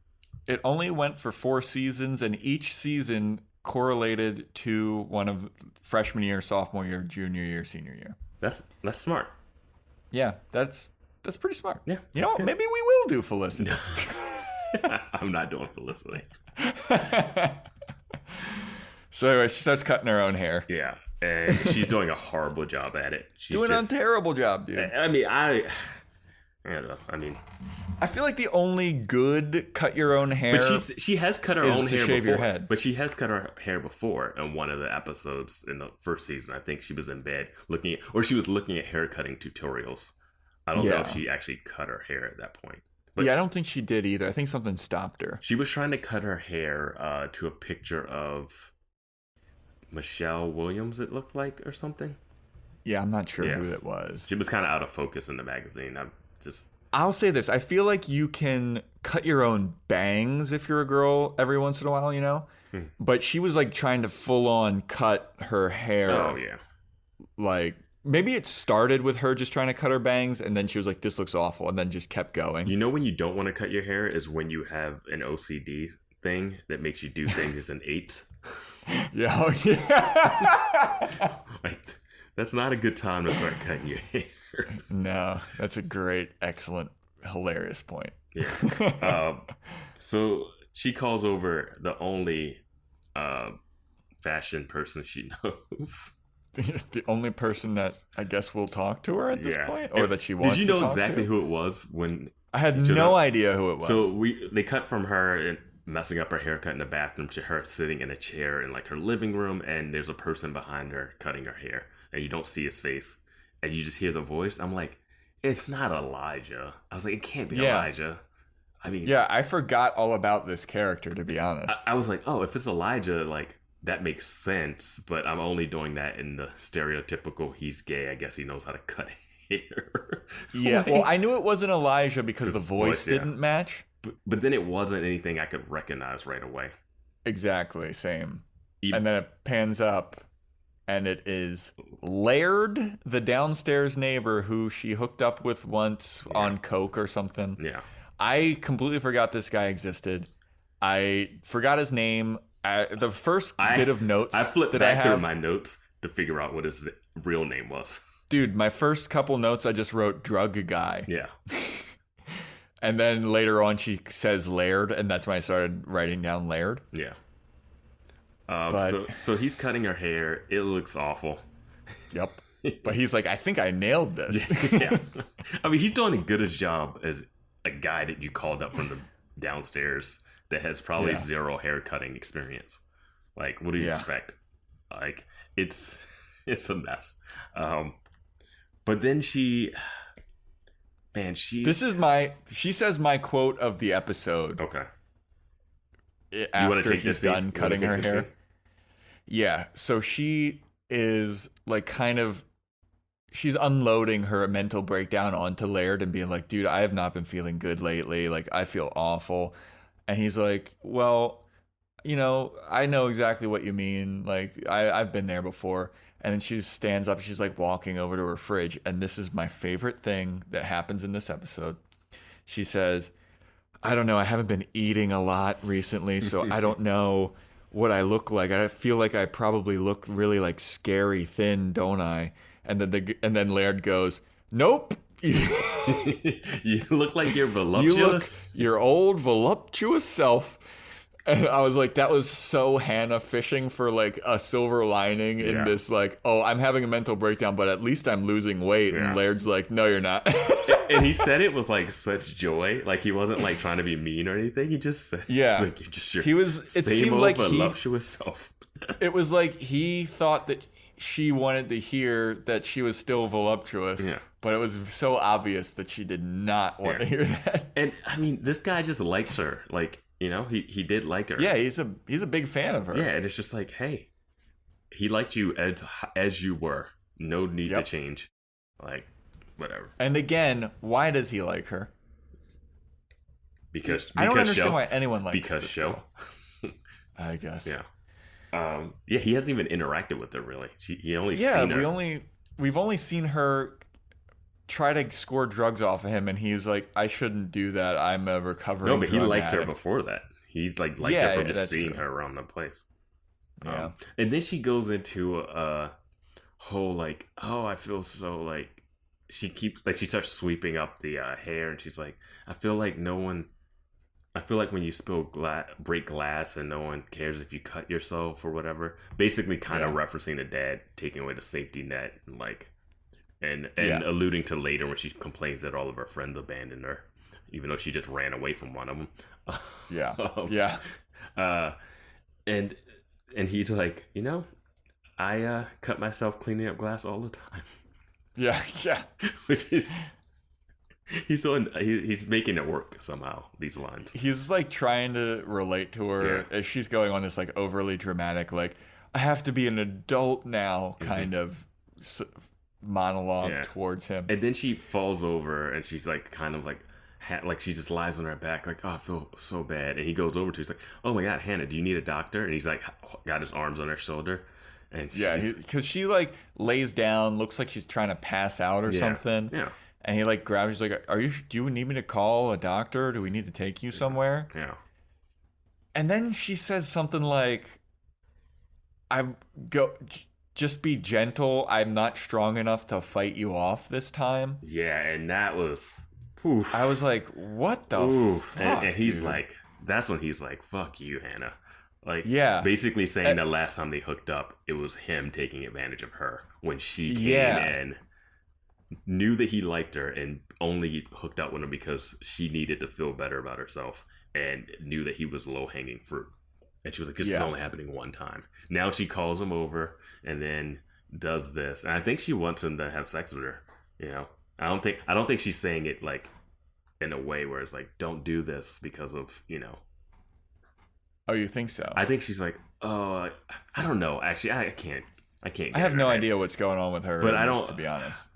It only went for 4 seasons, and each season correlated to one of freshman year, sophomore year, junior year, senior year. That's smart. Yeah, that's pretty smart. Yeah. You know what? Maybe we will do Felicity. I'm not doing Felicity. So anyway, she starts cutting her own hair. Yeah. And she's doing a horrible job at it. She's doing a terrible job, dude. I mean, I don't know. I mean, I feel like the only good cut your own hair. But she has cut her own hair to shave before. Your head. But she has cut her hair before in one of the episodes in the first season. I think she was in bed she was looking at hair cutting tutorials. I don't know if she actually cut her hair at that point. But I don't think she did either. I think something stopped her. She was trying to cut her hair to a picture of Michelle Williams, it looked like, or something. Yeah, I'm not sure who it was. She was kind of out of focus in the magazine. I'll say this. I feel like you can cut your own bangs if you're a girl every once in a while, you know? But she was like trying to full on cut her hair. Oh, yeah. Like, maybe it started with her just trying to cut her bangs, and then she was like, this looks awful, and then just kept going. You know when you don't want to cut your hair is when you have an OCD thing that makes you do things as an 8. Yeah. Like, that's not a good time to start cutting your hair. No, that's a great, excellent, hilarious point. Yeah. So she calls over the only fashion person she knows. The only person that I guess will talk to her at this point, or that she wants to Did you know talk exactly to? who it was when I had no idea who it was. So they cut from her and messing up her haircut in the bathroom to her sitting in a chair in like her living room, and there's a person behind her cutting her hair, and you don't see his face, and you just hear the voice. I'm like, it's not Elijah. I was like, it can't be Elijah. I mean, yeah, I forgot all about this character, to be honest. I was like, oh, if it's Elijah, like, that makes sense, but I'm only doing that in the stereotypical he's gay. I guess he knows how to cut hair. Yeah, well, I knew it wasn't Elijah because the voice didn't match. But then it wasn't anything I could recognize right away. Exactly, same. And then it pans up, and it is Laird, the downstairs neighbor who she hooked up with once on coke or something. Yeah. I completely forgot this guy existed. I forgot his name. The first bit of notes I flipped that back I have, through my notes to figure out what his real name was. Dude, my first couple notes I just wrote drug guy. Yeah. And then later on she says Laird, and that's when I started writing down Laird. Yeah. But, so he's cutting her hair. It looks awful. Yep. But he's like, I think I nailed this. Yeah. I mean, he's doing as good a job as a guy that you called up from the downstairs that has probably zero hair cutting experience. Like, what do you expect? Like, it's a mess. But then she says my quote of the episode. Okay. After he's done cutting her hair. Yeah. So she is like she's unloading her mental breakdown onto Laird and being like, dude, I have not been feeling good lately. Like, I feel awful. And he's like, well, you know, I know exactly what you mean. Like, I've been there before. And then she stands up. She's like walking over to her fridge. And this is my favorite thing that happens in this episode. She says, I don't know. I haven't been eating a lot recently, so I don't know what I look like. I feel like I probably look really like scary thin, don't I? And then Laird goes, nope. You look like you're voluptuous. You look your old voluptuous self. And I was like, that was so Hannah fishing for like a silver lining in this, like, oh, I'm having a mental breakdown, but at least I'm losing weight. And Laird's like, no, you're not. And he said it with like such joy. Like, he wasn't like trying to be mean or anything. He just said, like, you're just your it seemed like voluptuous self. It was like he thought that she wanted to hear that she was still voluptuous. Yeah. But it was so obvious that she did not want to hear that. And I mean, this guy just likes her. Like, you know, he did like her. Yeah, he's a big fan of her. Yeah, and it's just like, hey, he liked you as you were. No need to change. Like, whatever. And again, why does he like her? Because I don't understand why anyone likes because this show. girl. I guess. Yeah. He hasn't even interacted with her really. He only seen her. We've only seen her try to score drugs off of him, and he's like, I shouldn't do that. I'm a recovering No, but he liked addict. her before that. He liked her from just seeing her around the place. Yeah. And then she goes into a whole like, oh, I feel so like, she starts sweeping up the hair, and she's like, I feel like when you break glass and no one cares if you cut yourself or whatever. Basically kind of referencing the dad taking away the safety net and like, and alluding to later when she complains that all of her friends abandoned her, even though she just ran away from one of them. And he's like, you know, I cut myself cleaning up glass all the time. Yeah. Which is, he's making it work somehow, these lines. He's like trying to relate to her as she's going on this like overly dramatic, like, I have to be an adult now kind of monologue towards him. And then she falls over and she's like kind of like she just lies on her back like, oh, I feel so bad. And he goes over to her, he's like, oh my god, Hannah, do you need a doctor? And he's like got his arms on her shoulder, and because she like lays down, looks like she's trying to pass out or something. And he like grabs her, he's like, do you need me to call a doctor? Do we need to take you somewhere? And then she says something like, just be gentle. I'm not strong enough to fight you off this time. Yeah, and that was... I was like, what the fuck, and he's dude? like, that's when he's like, fuck you, Hannah. Like, Yeah. basically saying that last time they hooked up, it was him taking advantage of her when she came in, knew that he liked her, and only hooked up with him because she needed to feel better about herself, and knew that he was low-hanging fruit. And she was like, this is only happening one time. Now she calls him over and then does this. And I think she wants him to have sex with her. You know, I don't think she's saying it like in a way where it's like, don't do this because of, you know. Oh, you think so? I think she's like, oh, I don't know. Actually, I can't. I have no idea what's going on with her. But I don't, to be honest.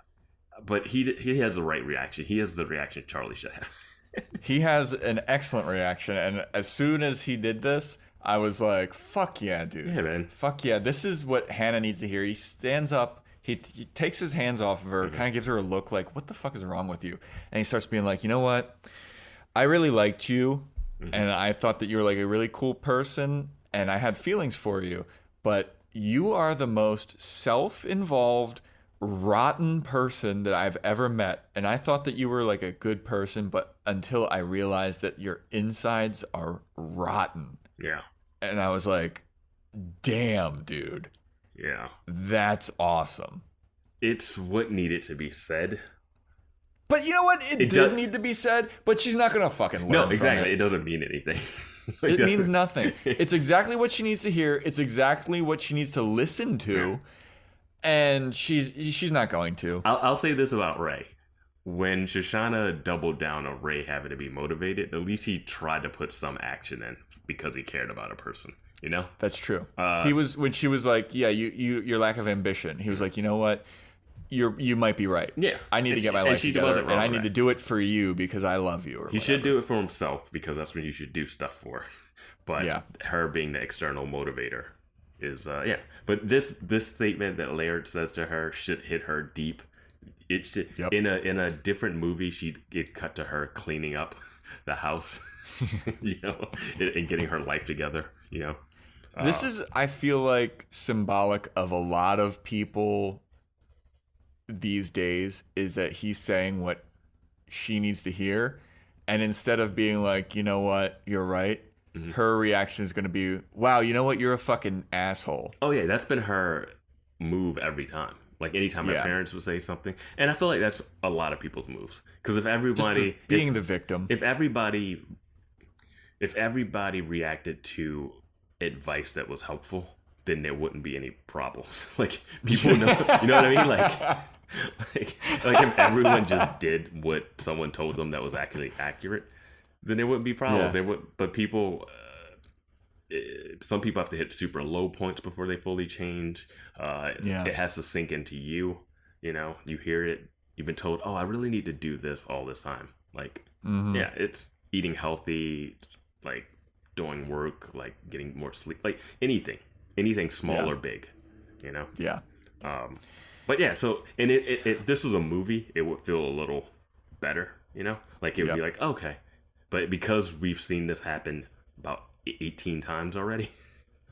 But he has the right reaction. He has the reaction Charlie should have. He has an excellent reaction, and as soon as he did this, I was like, fuck yeah, dude. Yeah, man. Fuck yeah. This is what Hannah needs to hear. He stands up, he takes his hands off of her, kind of gives her a look like, what the fuck is wrong with you? And he starts being like, you know what? I really liked you, and I thought that you were like a really cool person, and I had feelings for you, but you are the most self-involved, rotten person that I've ever met, and I thought that you were like a good person, but until I realized that your insides are rotten. Yeah. And I was like, damn, dude. Yeah. That's awesome. It's what needed to be said. But you know what? It did need to be said, but she's not going to fucking learn. No, exactly. From it. It doesn't mean anything. It means nothing. It's exactly what she needs to hear. It's exactly what she needs to listen to. Yeah. And she's not going to. I'll say this about Ray. When Shoshanna doubled down on Ray having to be motivated, at least he tried to put some action in because he cared about a person. You know? That's true. He was, when she was like, yeah, your lack of ambition. He was like, you know what? You might be right. Yeah. I need to get my life together, and I need to do it for you because I love you. Or he should do it for himself because that's what you should do stuff for. But her being the external motivator is But this statement that Laird says to her should hit her deep. It should, in a different movie, she'd get cut to her cleaning up the house, you know, and getting her life together, you know. This is, I feel like, symbolic of a lot of people these days, is that he's saying what she needs to hear, and instead of being like, you know what, you're right, her reaction is going to be, wow, you know what, you're a fucking asshole. Oh yeah, that's been her move every time. Like anytime my parents would say something, and I feel like that's a lot of people's moves. Because if everybody being the victim, if everybody reacted to advice that was helpful, then there wouldn't be any problems. Like people know, you know what I mean? Like if everyone just did what someone told them that was actually accurate, then there wouldn't be problems. Yeah. There would, but people. Some people have to hit super low points before they fully change. It has to sink into you. You know, you hear it. You've been told, "Oh, I really need to do this all this time." Like, it's eating healthy, like doing work, like getting more sleep, like anything small or big. You know. Yeah. But yeah, so and it this was a movie, it would feel a little better. You know, like it would be like okay, but because we've seen this happen about 18 times already.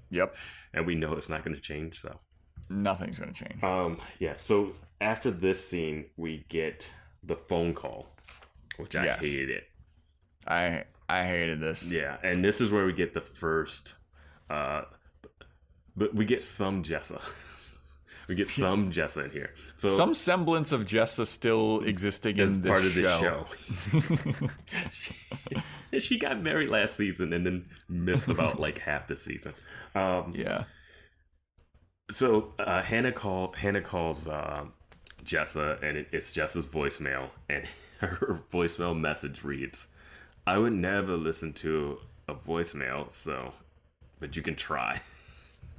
Yep. And we know it's not going to change, so nothing's going to change. So after this scene, we get the phone call, which I hated it. I hated this. Yeah, and this is where we get the first but we get some Jessa. We get some Jessa in here. So some semblance of Jessa still existing in this part of this show. She got married last season and then missed about like half the season. So Hannah calls Jessa, and it's Jessa's voicemail, and her voicemail message reads, "I would never listen to a voicemail, but you can try."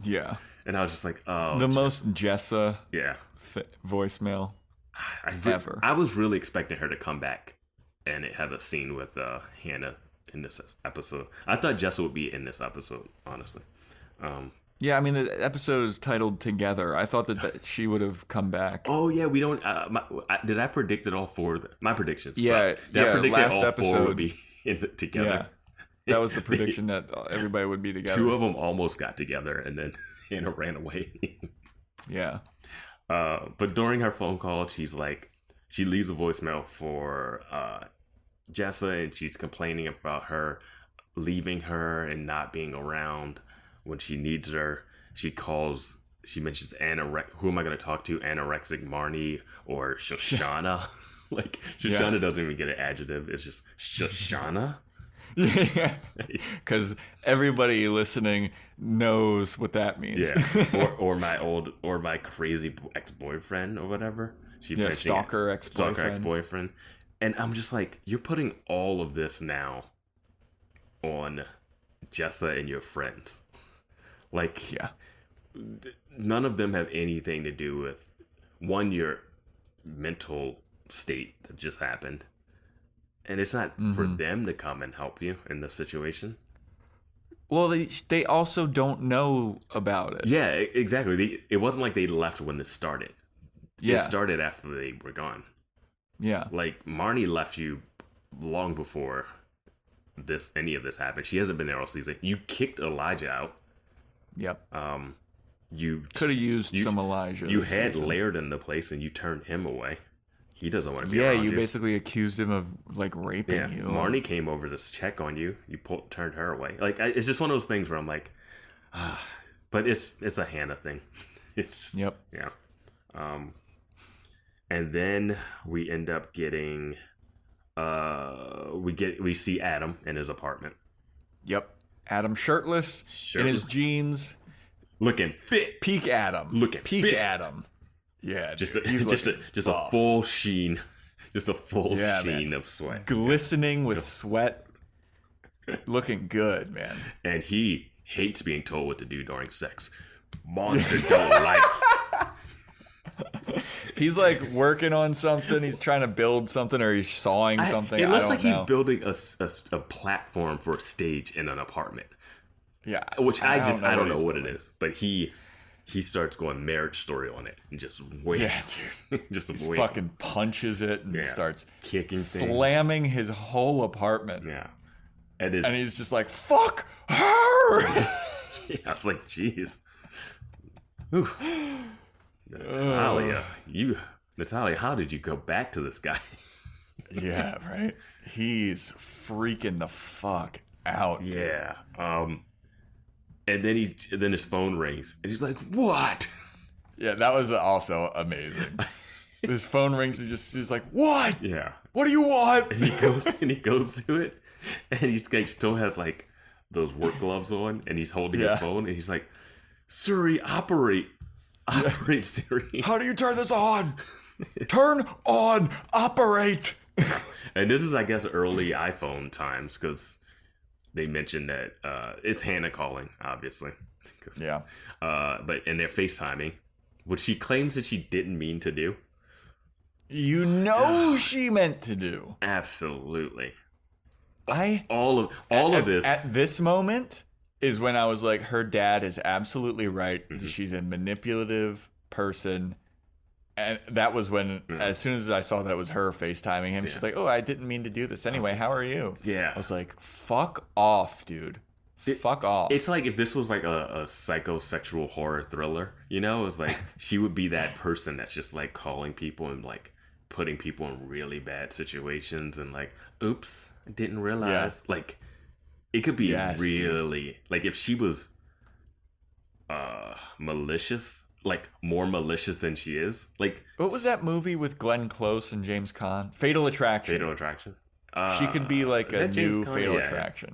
Yeah. And I was just like, oh. The most Jessa voicemail ever. I was really expecting her to come back and have a scene with Hannah in this episode. I thought Jessa would be in this episode, honestly. Yeah, I mean, the episode is titled Together. I thought that she would have come back. Oh, yeah, we don't... did I predict that all four... My predictions. Yeah, did I predict last that all episode, four would be together? Yeah, that was the prediction that everybody would be together. Two of them almost got together, and then Hannah ran away. Yeah. But during her phone call, she leaves a voicemail for Jessa, and she's complaining about her leaving her and not being around when she needs her. She mentions who am I going to talk to? Anorexic Marnie or Shoshanna? Like, Shoshanna doesn't even get an adjective. It's just Shoshanna. Yeah, because everybody listening knows what that means. Yeah, or my crazy ex-boyfriend or whatever. Stalker ex-boyfriend. And I'm just like, you're putting all of this now on Jessa and your friends. Like, none of them have anything to do with, one, your mental state that just happened. And it's not for them to come and help you in the situation. Well, they also don't know about it. Yeah, exactly. It wasn't like they left when this started. Yeah. It started after they were gone. Yeah. Like, Marnie left you long before any of this happened. She hasn't been there all season. You kicked Elijah out. Yep. You could have used some Elijah. You had season. Laird in the place, and you turned him away. He doesn't want to be around you. Yeah, you basically accused him of, like, raping you. Marnie came over to check on you. You turned her away. Like, it's just one of those things where I'm like, but it's a Hannah thing. It's Yep. Yeah. And then we end up getting, we see Adam in his apartment. Yep. Adam shirtless in his jeans, looking fit. Peak Adam. Looking peak fit. Adam. Yeah, just a full sheen, sheen of sweat, glistening with sweat, looking good, man. And he hates being told what to do during sex. Monster don't like. He's like working on something. He's trying to build something, or he's sawing something. It looks like he's building a platform for a stage in an apartment. Yeah, which I don't know what it is, but he starts going Marriage Story on it and just wait. Yeah, dude. He fucking punches it and starts kicking, slamming his whole apartment. Yeah, and he's just like, "Fuck her." Yeah, I was like, "Jeez." Natalia, how did you go back to this guy? Yeah, right. He's freaking the fuck out. Dude. Yeah. And then his phone rings, and he's like, "What?" Yeah, that was also amazing. His phone rings, and he's like, "What? Yeah. What do you want?" And he goes to it, and he still has like those work gloves on, and he's holding his phone, and he's like, "Siri, operate Siri. How do you turn this on? Turn on, operate." And this is, I guess, early iPhone times, because they mentioned that it's Hannah calling, obviously. Yeah. But they're FaceTiming, which she claims that she didn't mean to do. You know she meant to do. Absolutely. All of this at this moment is when I was like, her dad is absolutely right. Mm-hmm. She's a manipulative person. And that was when, as soon as I saw that it was her FaceTiming him, she's like, "Oh, I didn't mean to do this anyway. How are you?" Yeah. I was like, fuck off, dude. Fuck off. It's like if this was like a psychosexual horror thriller, you know? It's like she would be that person that's just like calling people and like putting people in really bad situations and like, "Oops, I didn't realize." Yeah. Like, it could be really, like, if she was malicious, like more malicious than she is. Like, what was that movie with Glenn Close and James Caan? Fatal Attraction. She could be like a new Fatal Attraction.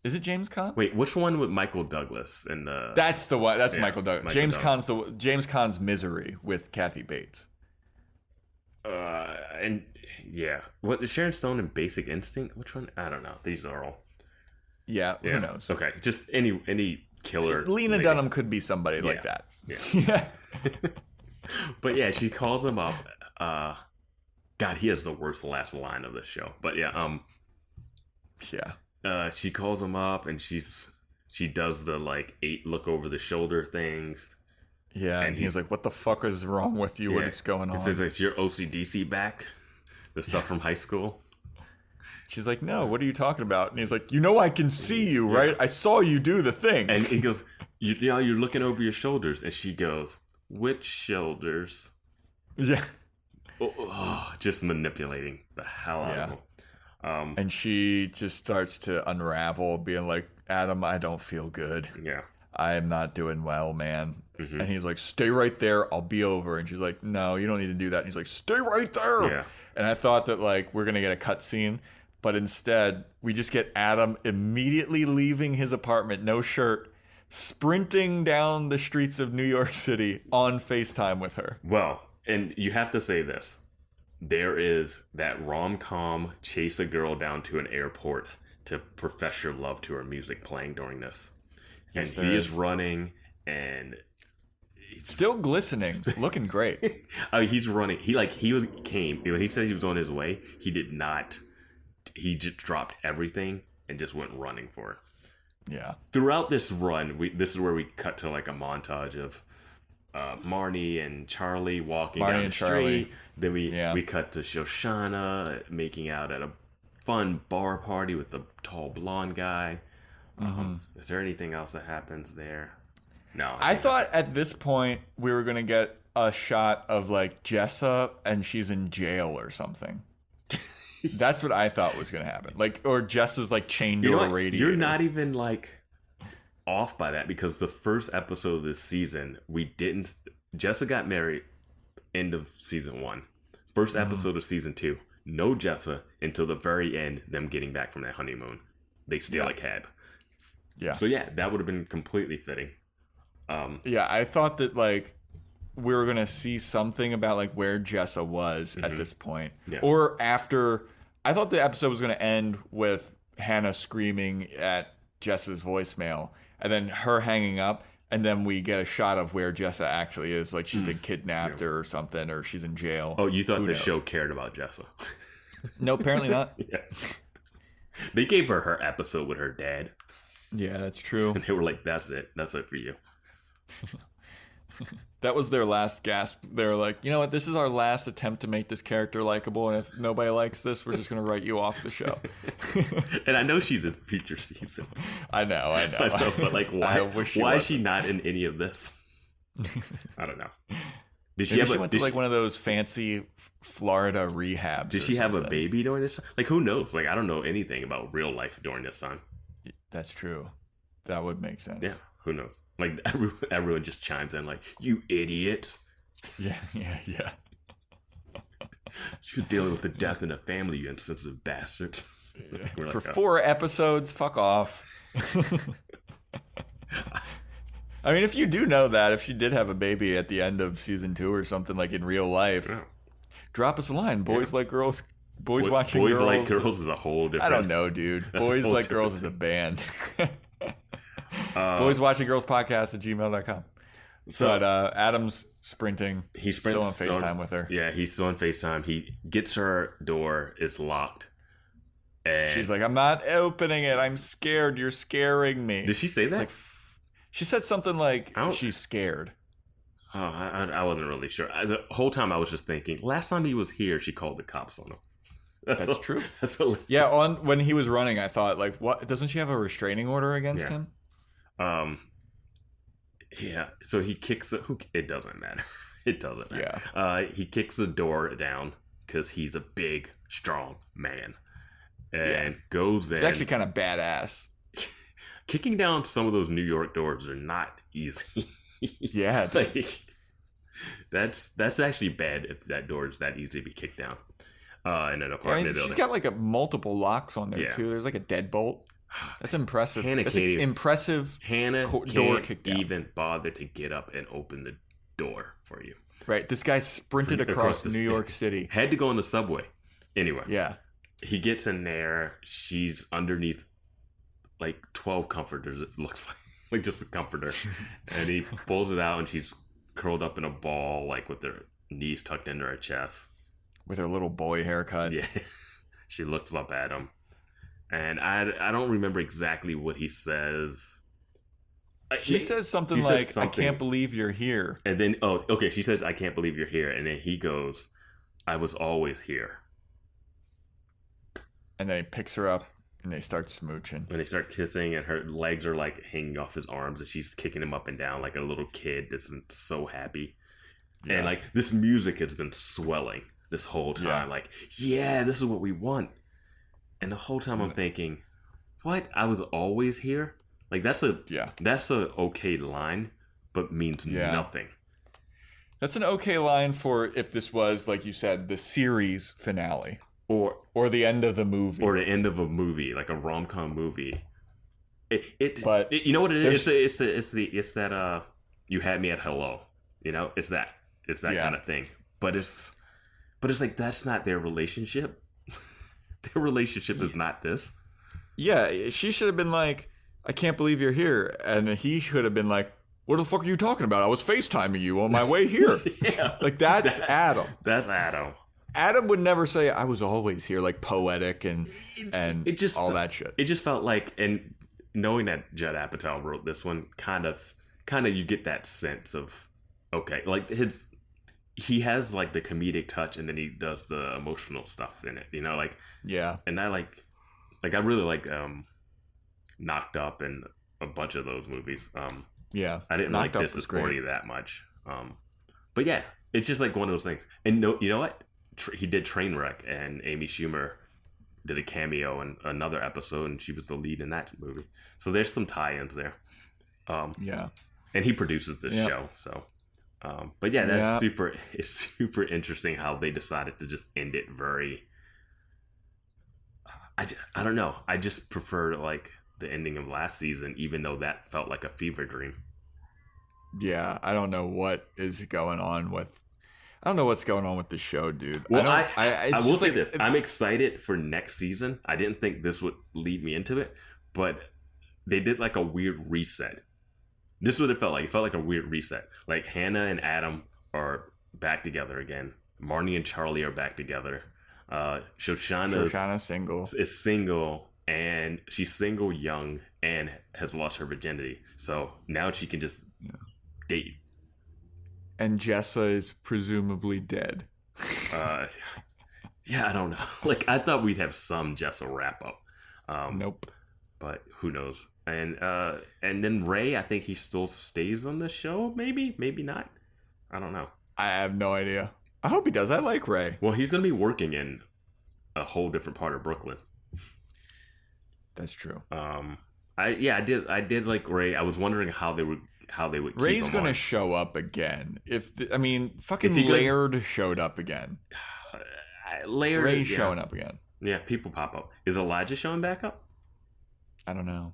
Is it James Caan? Wait, which one with Michael Douglas and the? That's the one. That's Michael Douglas. James Caan's Misery with Kathy Bates. And yeah, what is Sharon Stone in Basic Instinct? Which one? I don't know. These are all. Yeah, who knows? Okay, just any killer. Lena Dunham could be somebody like that. Yeah. But yeah, she calls him up. God, he has the worst last line of the show. But yeah, she calls him up and she does the like 8 look over the shoulder things. Yeah, and he's like, "What the fuck is wrong with you? What is going on?" He says, "Is your OCDC back? The stuff from high school?" She's like, "No, what are you talking about?" And he's like, "You know I can see you, right? I saw you do the thing." And he goes, you're looking over your shoulders." And she goes, "Which shoulders?" Yeah. Just manipulating the hell out of And she just starts to unravel, being like, Adam, I don't feel good. Yeah. I am not doing well, man. And he's like, stay right there. I'll be over. And she's like, no, you don't need to do that. And he's like, stay right there. Yeah. And I thought that, like, we're going to get a cutscene. But instead, we just get Adam immediately leaving his apartment, no shirt, sprinting down the streets of New York City on FaceTime with her. Well, and you have to say this. There is that rom-com chase a girl down to an airport to profess your love to her music playing during this. Yes, and he is running and still glistening, looking great. He's running. When he said he was on his way, he did not. He just dropped everything and just went running for it. Yeah. Throughout this run, this is where we cut to like a montage of Marnie and Charlie walking down the street. Then we cut to Shoshanna making out at a fun bar party with the tall blonde guy. Is there anything else that happens there? No. I thought at this point we were going to get a shot of like Jessa and she's in jail or something. That's what I thought was going to happen. Like, or Jessa's like chained to a radiator. You're not even like off by that, because the first episode of this season, Jessa got married end of season 1. First episode of season 2, no Jessa until the very end, them getting back from that honeymoon. They steal a cab. Yeah. So yeah, that would have been completely fitting. Yeah, I thought that like we were gonna see something about like where Jessa was at this point, or after. I thought the episode was gonna end with Hannah screaming at Jessa's voicemail, and then her hanging up, and then we get a shot of where Jessa actually is, like she's been kidnapped or something, or she's in jail. Oh, you thought the show cared about Jessa? No, apparently not. Yeah. They gave her episode with her dad. Yeah, that's true. And they were like, that's it. That's it for you. That was their last gasp. They were like, you know what? This is our last attempt to make this character likable, and if nobody likes this, we're just going to write you off the show. And I know she's in future seasons. I know. But like, why is she not in any of this? I don't know. Did she went to like one of those fancy Florida rehabs? Did she have a baby during this? Like, who knows? Like, I don't know anything about real life during this time. That's true. That would make sense. Yeah. Who knows? Like, everyone just chimes in like, you idiots. Yeah. You're dealing with the death in a family, you insensitive bastards. Yeah. For 4 episodes, fuck off. I mean, if you do know that, if she did have a baby at the end of season 2 or something, like in real life, drop us a line. Boys like girls. Boys watching girls. Boys like girls is a whole different. I don't know, dude. Boys like girls is a band. BoysWatchingGirlsPodcast at gmail.com. So Adam's sprinting. He's still on FaceTime with her. Yeah, he's still on FaceTime. He gets her door. It's locked. And she's like, I'm not opening it. I'm scared. You're scaring me. Did she say that? Like, she said something like she's scared. Oh, I wasn't really sure. The whole time I was just thinking, last time he was here, she called the cops on him. That's true. Yeah, when he was running, I thought, like, what? Doesn't she have a restraining order against him? Yeah. So he kicks it doesn't matter. It doesn't matter. Yeah. He kicks the door down because he's a big, strong man, and goes there. It's actually kind of badass. Kicking down some of those New York doors are not easy. Yeah. Like, that's actually bad if that door is that easy to be kicked down. In an apartment building. She's got like multiple locks on there too. There's like a deadbolt. That's impressive. That's an impressive Hannah door kick down. Even bother to get up and open the door for you. Right. This guy sprinted across New York City. Had to go on the subway. Anyway. Yeah. He gets in there. She's underneath like 12 comforters, it looks like just a comforter. And he pulls it out and she's curled up in a ball, like with her knees tucked into her chest. With her little boy haircut. Yeah. She looks up at him. And I don't remember exactly what he says. She says something like, I can't believe you're here. And then, she says, I can't believe you're here. And then he goes, I was always here. And then he picks her up and they start smooching. And they start kissing and her legs are like hanging off his arms and she's kicking him up and down like a little kid that's so happy. Yeah. And like this music has been swelling this whole time. Yeah. Like, yeah, this is what we want. And the whole time I'm thinking, what? I was always here? Like, that's a okay line, but means nothing. That's an okay line for if this was, like you said, the series finale. Or the end of the movie. Or the end of a movie, like a rom-com movie. You know what it is? It's that you had me at hello. You know, it's that kind of thing. But it's like, that's not their relationship. Their relationship is not this. Yeah, she should have been like, I can't believe you're here. And he should have been like, what the fuck are you talking about? I was FaceTiming you on my way here. Like, that's Adam. That's Adam. Adam would never say, I was always here, like poetic and all that shit. It just felt like, and knowing that Judd Apatow wrote this one, kind of you get that sense of, okay, like he has like the comedic touch, and then he does the emotional stuff in it, you know, like, yeah. And I I really like Knocked Up and a bunch of those movies. Yeah, I didn't like This Is Corny that much. But yeah, it's just like one of those things. And you know what? He did Trainwreck, and Amy Schumer did a cameo in another episode, and she was the lead in that movie. So there's some tie-ins there. Yeah, and he produces this show. So, but yeah, that's super. It's super interesting how they decided to just end it very. I don't know. I just prefer like the ending of last season, even though that felt like a fever dream. Yeah, I don't know what is going on with. I don't know what's going on with the show, dude. Well, I will say this. I'm excited for next season. I didn't think this would lead me into it, but they did like a weird reset. This is what it felt like. It felt like a weird reset. Like Hannah and Adam are back together again. Marnie and Charlie are back together. Shoshanna is single, and she's single, young, and has lost her virginity. So now she can just date. And Jessa is presumably dead. Yeah, I don't know. Like, I thought we'd have some Jessa wrap up. Nope. But who knows? And then Ray, I think he still stays on the show. Maybe not. I don't know. I have no idea. I hope he does. I like Ray. Well, he's gonna be working in a whole different part of Brooklyn. That's true. I did like Ray. I was wondering how they would keep Ray's him gonna on. show up again. Fucking Laird showed up again. Laird, Ray's showing up again. Yeah, people pop up. Is Elijah showing back up? I don't know.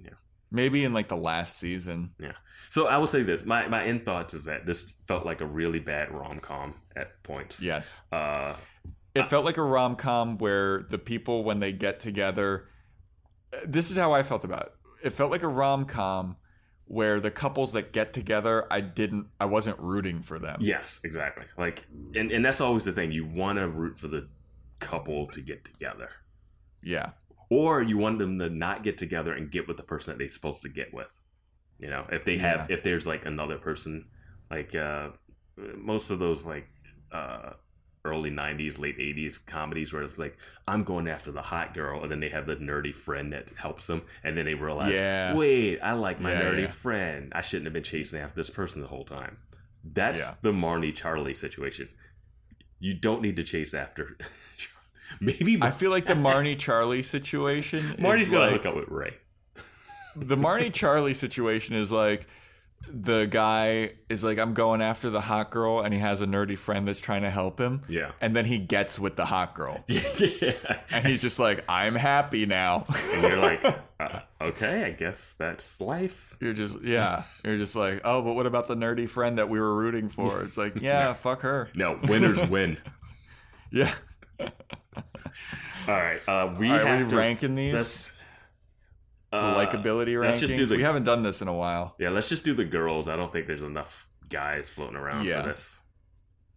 Yeah, maybe in like the last season. Yeah. So I will say this: my end thoughts is that this felt like a really bad rom-com at points. Yes. It felt like a rom-com where the people, when they get together, this is how I felt about it. It felt like a rom-com where the couples that get together, I wasn't rooting for them. Yes, exactly. Like, and that's always the thing. You want to root for the couple to get together. Yeah. Or you want them to not get together and get with the person that they're supposed to get with. You know, if they have, if there's like another person, like most of those like early 90s, late 80s comedies where it's like, I'm going after the hot girl, and then they have the nerdy friend that helps them, and then they realize, wait, I like my nerdy friend. I shouldn't have been chasing after this person the whole time. That's the Marnie Charlie situation. You don't need to chase after. Maybe I feel like the Marnie Charlie situation. Marnie's gonna hook up with Ray. The Marnie Charlie situation is like, the guy is like, I'm going after the hot girl, and he has a nerdy friend that's trying to help him. Yeah. And then he gets with the hot girl. Yeah. And he's just like, I'm happy now. And you're like, okay, I guess that's life. You're just like, oh, but what about the nerdy friend that we were rooting for? It's like, fuck her. No, winners win. Yeah. All right. Are we ranking these? The likability rankings. Let's just do we haven't done this in a while. Yeah, let's just do the girls. I don't think there's enough guys floating around for this.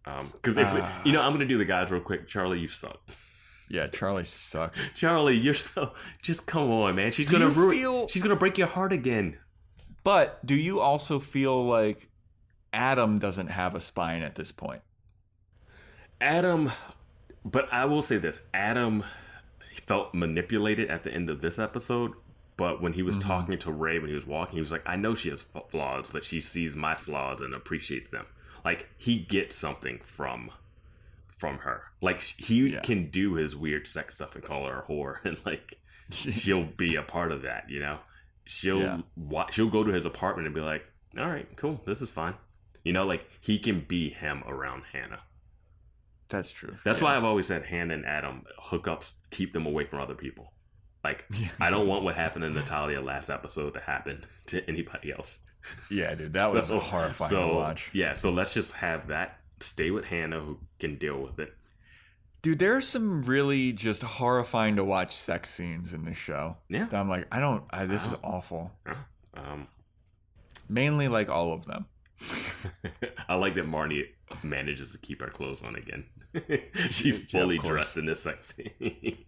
Because if I'm going to do the guys real quick. Charlie, you suck. Yeah, Charlie sucks. Charlie, you're so. Just come on, man. She's gonna She's gonna break your heart again. But do you also feel like Adam doesn't have a spine at this point? But I will say this: Adam felt manipulated at the end of this episode. But when he was talking to Ray, when he was walking, he was like, I know she has flaws, but she sees my flaws and appreciates them. Like, he gets something from from her. Like, he can do his weird sex stuff and call her a whore, and like she'll be a part of that, you know. She'll go to his apartment and be like, all right, cool, this is fine, you know. Like, he can be him around Hannah. That's true. That's why I've always said Hannah and Adam hookups, keep them away from other people. Like, I don't want what happened in Natalia last episode to happen to anybody else. Yeah, dude, that was horrifying to watch. Yeah, so let's just have that. Stay with Hannah, who can deal with it. Dude, there are some really just horrifying to watch sex scenes in this show. Yeah. That I'm like, this is awful. Yeah. Mainly like all of them. I like that Marnie manages to keep her clothes on again. She's fully dressed in this sex scene.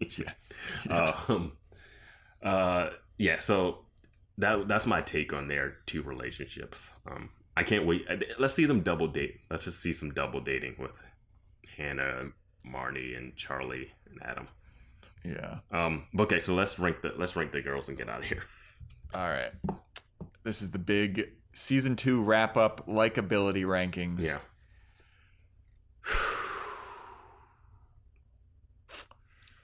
So that's my take on their two relationships. I can't wait. Let's see them double date. Let's just see some double dating with Hannah, Marnie, and Charlie and Adam. Yeah. Okay, so let's rank the girls and get out of here. All right. This is the big season 2 wrap up likability rankings. Yeah.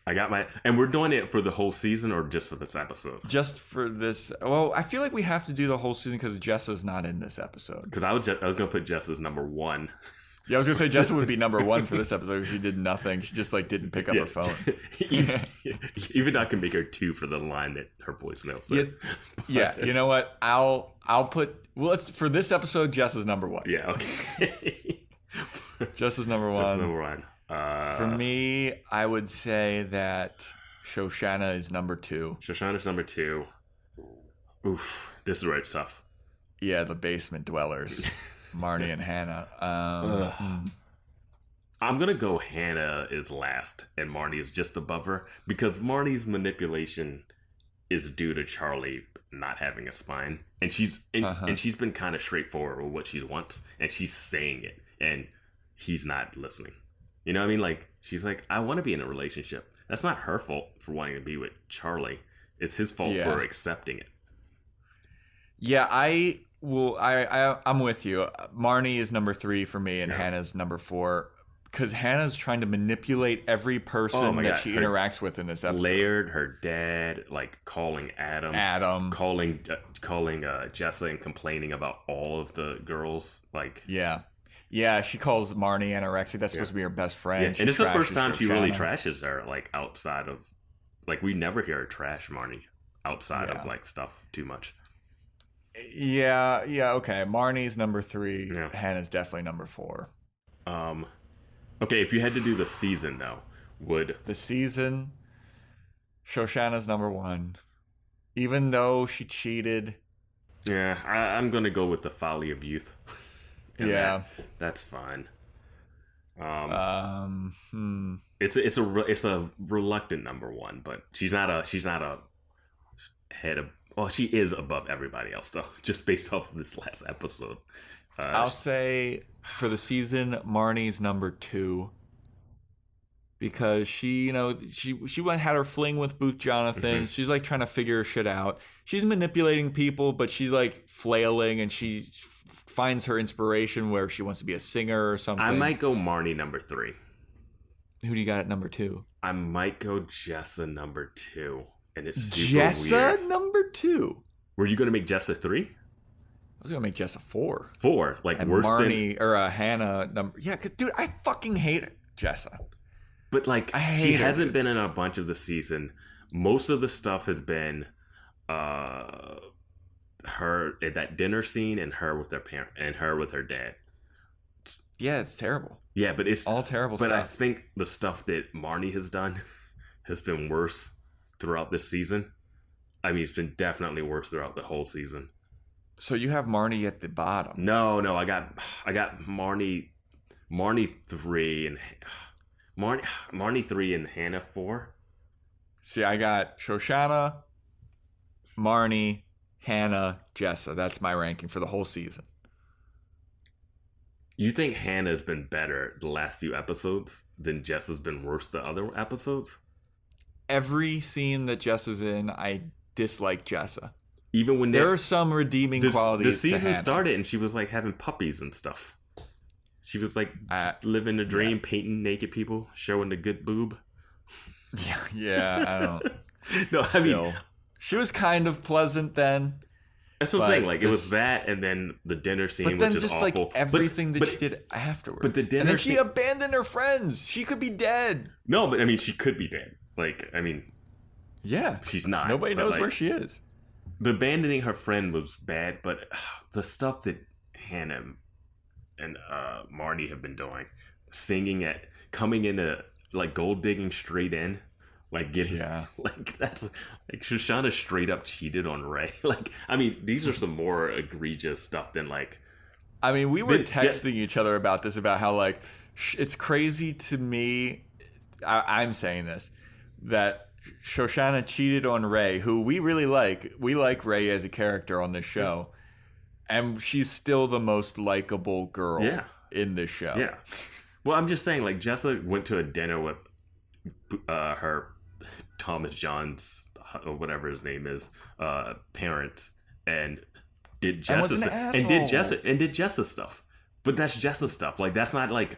I got and we're doing it for the whole season or just for this episode? Just for this. Well, I feel like we have to do the whole season because Jessa's not in this episode. Because I was going to put Jessa's number 1. Yeah, I was going to say Jessa would be number 1 for this episode because she did nothing. She just like didn't pick up her phone. Even I can make her 2 for the line that her voicemail said. Yeah, you know what? I'll put, for this episode, Jessa's number 1. Yeah, okay. Jessa's number 1. Jessa's number 1. For me, I would say that Shoshanna is number 2. Shoshanna's number 2. Oof, this is where it's tough. Yeah, the basement dwellers, Marnie and Hannah. I'm gonna go Hannah is last, and Marnie is just above her because Marnie's manipulation is due to Charlie not having a spine, and she's been kind of straightforward with what she wants, and she's saying it, and he's not listening. You know what I mean? Like, she's like, I want to be in a relationship. That's not her fault for wanting to be with Charlie. It's his fault for accepting it. Yeah, I'm with you. Marnie is number 3 for me, and Hannah's number 4. Because Hannah's trying to manipulate every person that she interacts with in this episode. Laird, her dad, like calling Adam, calling Jessa and complaining about all of the girls. Like, yeah, she calls Marnie anorexic. That's supposed to be her best friend. Yeah. And it's the first time she really trashes her, like, outside of, like, we never hear her trash Marnie outside of, like, stuff too much. Yeah, okay. Marnie's number 3. Yeah. Hannah's definitely number 4. Okay, if you had to do the season, though, the season, Shoshanna's number 1. Even though she cheated. Yeah, I'm going to go with the folly of youth. Yeah, that's fine. It's a reluctant number 1, but she's not a head of. Well, she is above everybody else though, just based off of this last episode. I'll say for the season, Marnie's number 2 because she had her fling with Booth Jonathan. Mm-hmm. She's like trying to figure shit out. She's manipulating people, but she's like flailing, and she finds her inspiration where she wants to be a singer or something. I might go Marnie number 3. Who do you got at number 2? I might go Jessa number 2. And it's Jessa weird. Number 2. Were you going to make Jessa 3? I was going to make Jessa 4. 4? Like, and worse Marnie, or Hannah number... Yeah, because, dude, I fucking hate Jessa. But, like, she hasn't been in a bunch of the season. Most of the stuff has been her at that dinner scene and her with their parent and her with her dad. Yeah, it's terrible. Yeah, but it's all terrible stuff. But I think the stuff that Marnie has done has been worse throughout this season. I mean, it's been definitely worse throughout the whole season. So you have Marnie at the bottom. No, I got Marnie 3 and Marnie 3 and Hannah 4. See, I got Shoshanna, Marnie, Hannah, Jessa. That's my ranking for the whole season. You think Hannah's been better the last few episodes than Jessa's been worse the other episodes? Every scene that Jessa's in, I dislike Jessa. Even when there are some redeeming qualities. The season started and she was like having puppies and stuff. She was like living the dream, painting naked people, showing the good boob. Yeah, I don't. No, I mean, she was kind of pleasant then. That's what I'm saying. Like, it was that, and then the dinner scene, but then which is just awful. Like everything that she did afterwards. But the dinner and then she abandoned her friends. She could be dead. No, but I mean, she could be dead. Like, I mean, yeah, she's not. Nobody knows where she is. The abandoning her friend was bad, but the stuff that Hannah and Marnie have been doing, coming into like gold digging straight in. Like getting, like that's like Shoshanna straight up cheated on Ray. Like, I mean, these are some more egregious stuff than like. I mean, we were texting each other about this, about how like it's crazy to me. I'm saying this, that Shoshanna cheated on Ray, who we really like. We like Ray as a character on this show, and she's still the most likable girl in this show. Yeah. Well, I'm just saying, like, Jessa went to a dinner with her Thomas John's, or whatever his name is, parents, and did Jessa did Jessa stuff. But that's Jessa stuff. Like, that's not like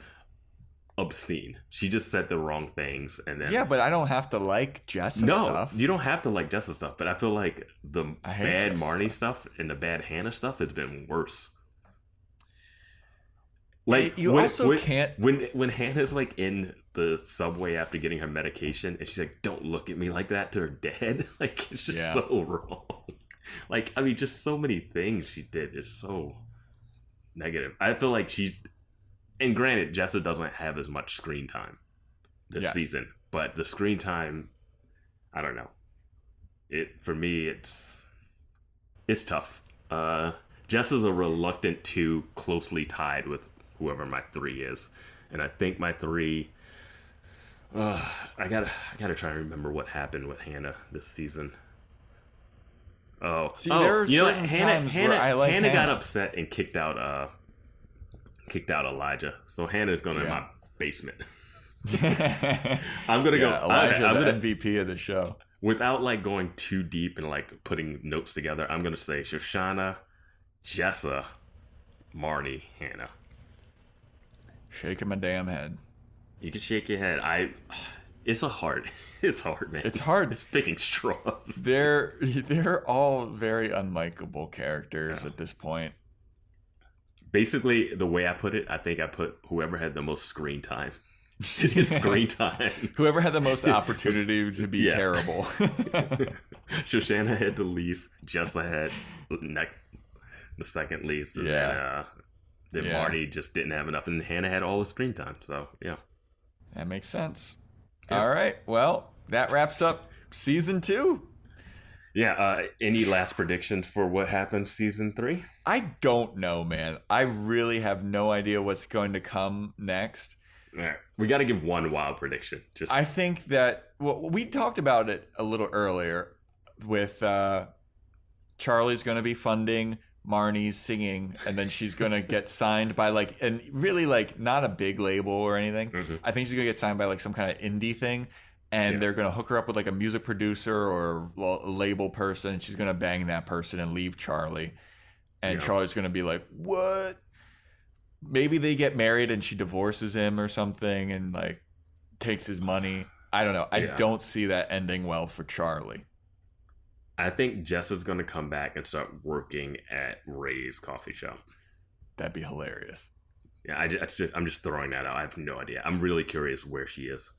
obscene. She just said the wrong things, and then but I don't have to like Jessa stuff. No, you don't have to like Jessa stuff. But I feel like the bad Marnie stuff and the bad Hannah stuff has been worse. Like, can't when Hannah's like in the subway after getting her medication, and she's like, "Don't look at me like that" to her dad. Like, it's just so wrong. Like, I mean, just so many things she did is so negative. I feel like and granted, Jessa doesn't have as much screen time this season, but the screen time, I don't know. For me, it's tough. Jessa's a reluctant 2, closely tied with whoever my 3 is, and I think my 3. I gotta try and remember what happened with Hannah this season. There are certain times where I like Hannah got upset and kicked out Elijah. So Hannah's going in my basement. I'm gonna go. Elijah, the MVP of the show. Without like going too deep and like putting notes together, I'm gonna say Shoshanna, Jessa, Marnie, Hannah. Shaking my damn head. You can shake your head. It's hard, man. It's hard. It's picking straws. They're all very unlikable characters at this point. Basically, the way I put it, I think I put whoever had the most screen time. Screen time. Whoever had the most opportunity to be terrible. Shoshanna had the least. Jessa had the second least. And then Marnie just didn't have enough. And Hannah had all the screen time. So, yeah. That makes sense. Yeah. All right. Well, that wraps up season 2. Yeah. Any last predictions for what happens season 3? I don't know, man. I really have no idea what's going to come next. All right. We got to give one wild prediction. I think that we talked about it a little earlier with Charlie's going to be funding Marnie's singing, and then she's going to get signed by and really not a big label or anything. Mm-hmm. I think she's going to get signed by some kind of indie thing, and they're going to hook her up with a music producer or a label person, and she's going to bang that person and leave Charlie. And Charlie's going to be like, what? Maybe they get married and she divorces him or something and takes his money. I don't know. I don't see that ending well for Charlie. I think Jessa's going to come back and start working at Ray's coffee shop. That'd be hilarious. Yeah, I'm just throwing that out. I have no idea. I'm really curious where she is.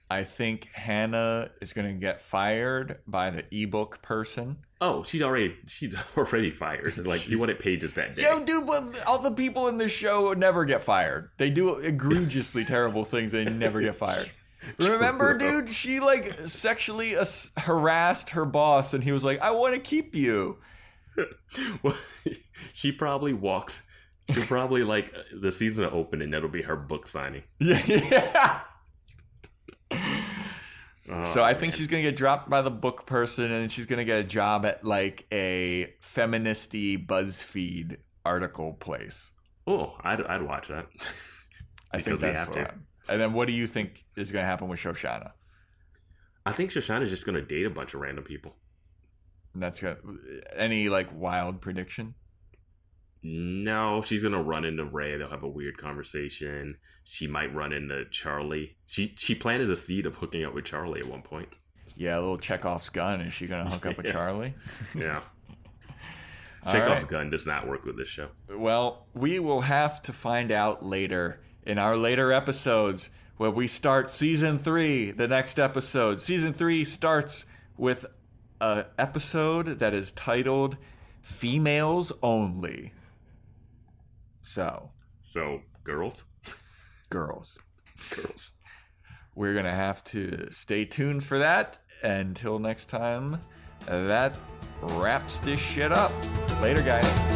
I think Hannah is going to get fired by the ebook person. Oh, she's already fired. You wanted pages that day. Yo, dude, but all the people in this show never get fired. They do egregiously terrible things. They never get fired. Remember, dude, she sexually harassed her boss, and he was like, "I want to keep you." Well, she probably walks. She'll probably the season will open, and that'll be her book signing. Yeah. So I think she's gonna get dropped by the book person, and then she's gonna get a job at a feministy BuzzFeed article place. Oh, I'd watch that. I think that's what. And then what do you think is gonna happen with Shoshanna? I think Shoshanna's just gonna date a bunch of random people. And that's any wild prediction? No, she's gonna run into Ray. They'll have a weird conversation. She might run into Charlie. She planted a seed of hooking up with Charlie at one point. Yeah, a little Chekhov's gun. Is she gonna hook up with Charlie? Yeah. Chekhov's gun does not work with this show. Well, we will have to find out later in our later episodes where we start season 3. The next episode, season 3, starts with an episode that is titled "Females Only." So girls. We're going to have to stay tuned for that. Until next time, that wraps this shit up. Later, guys.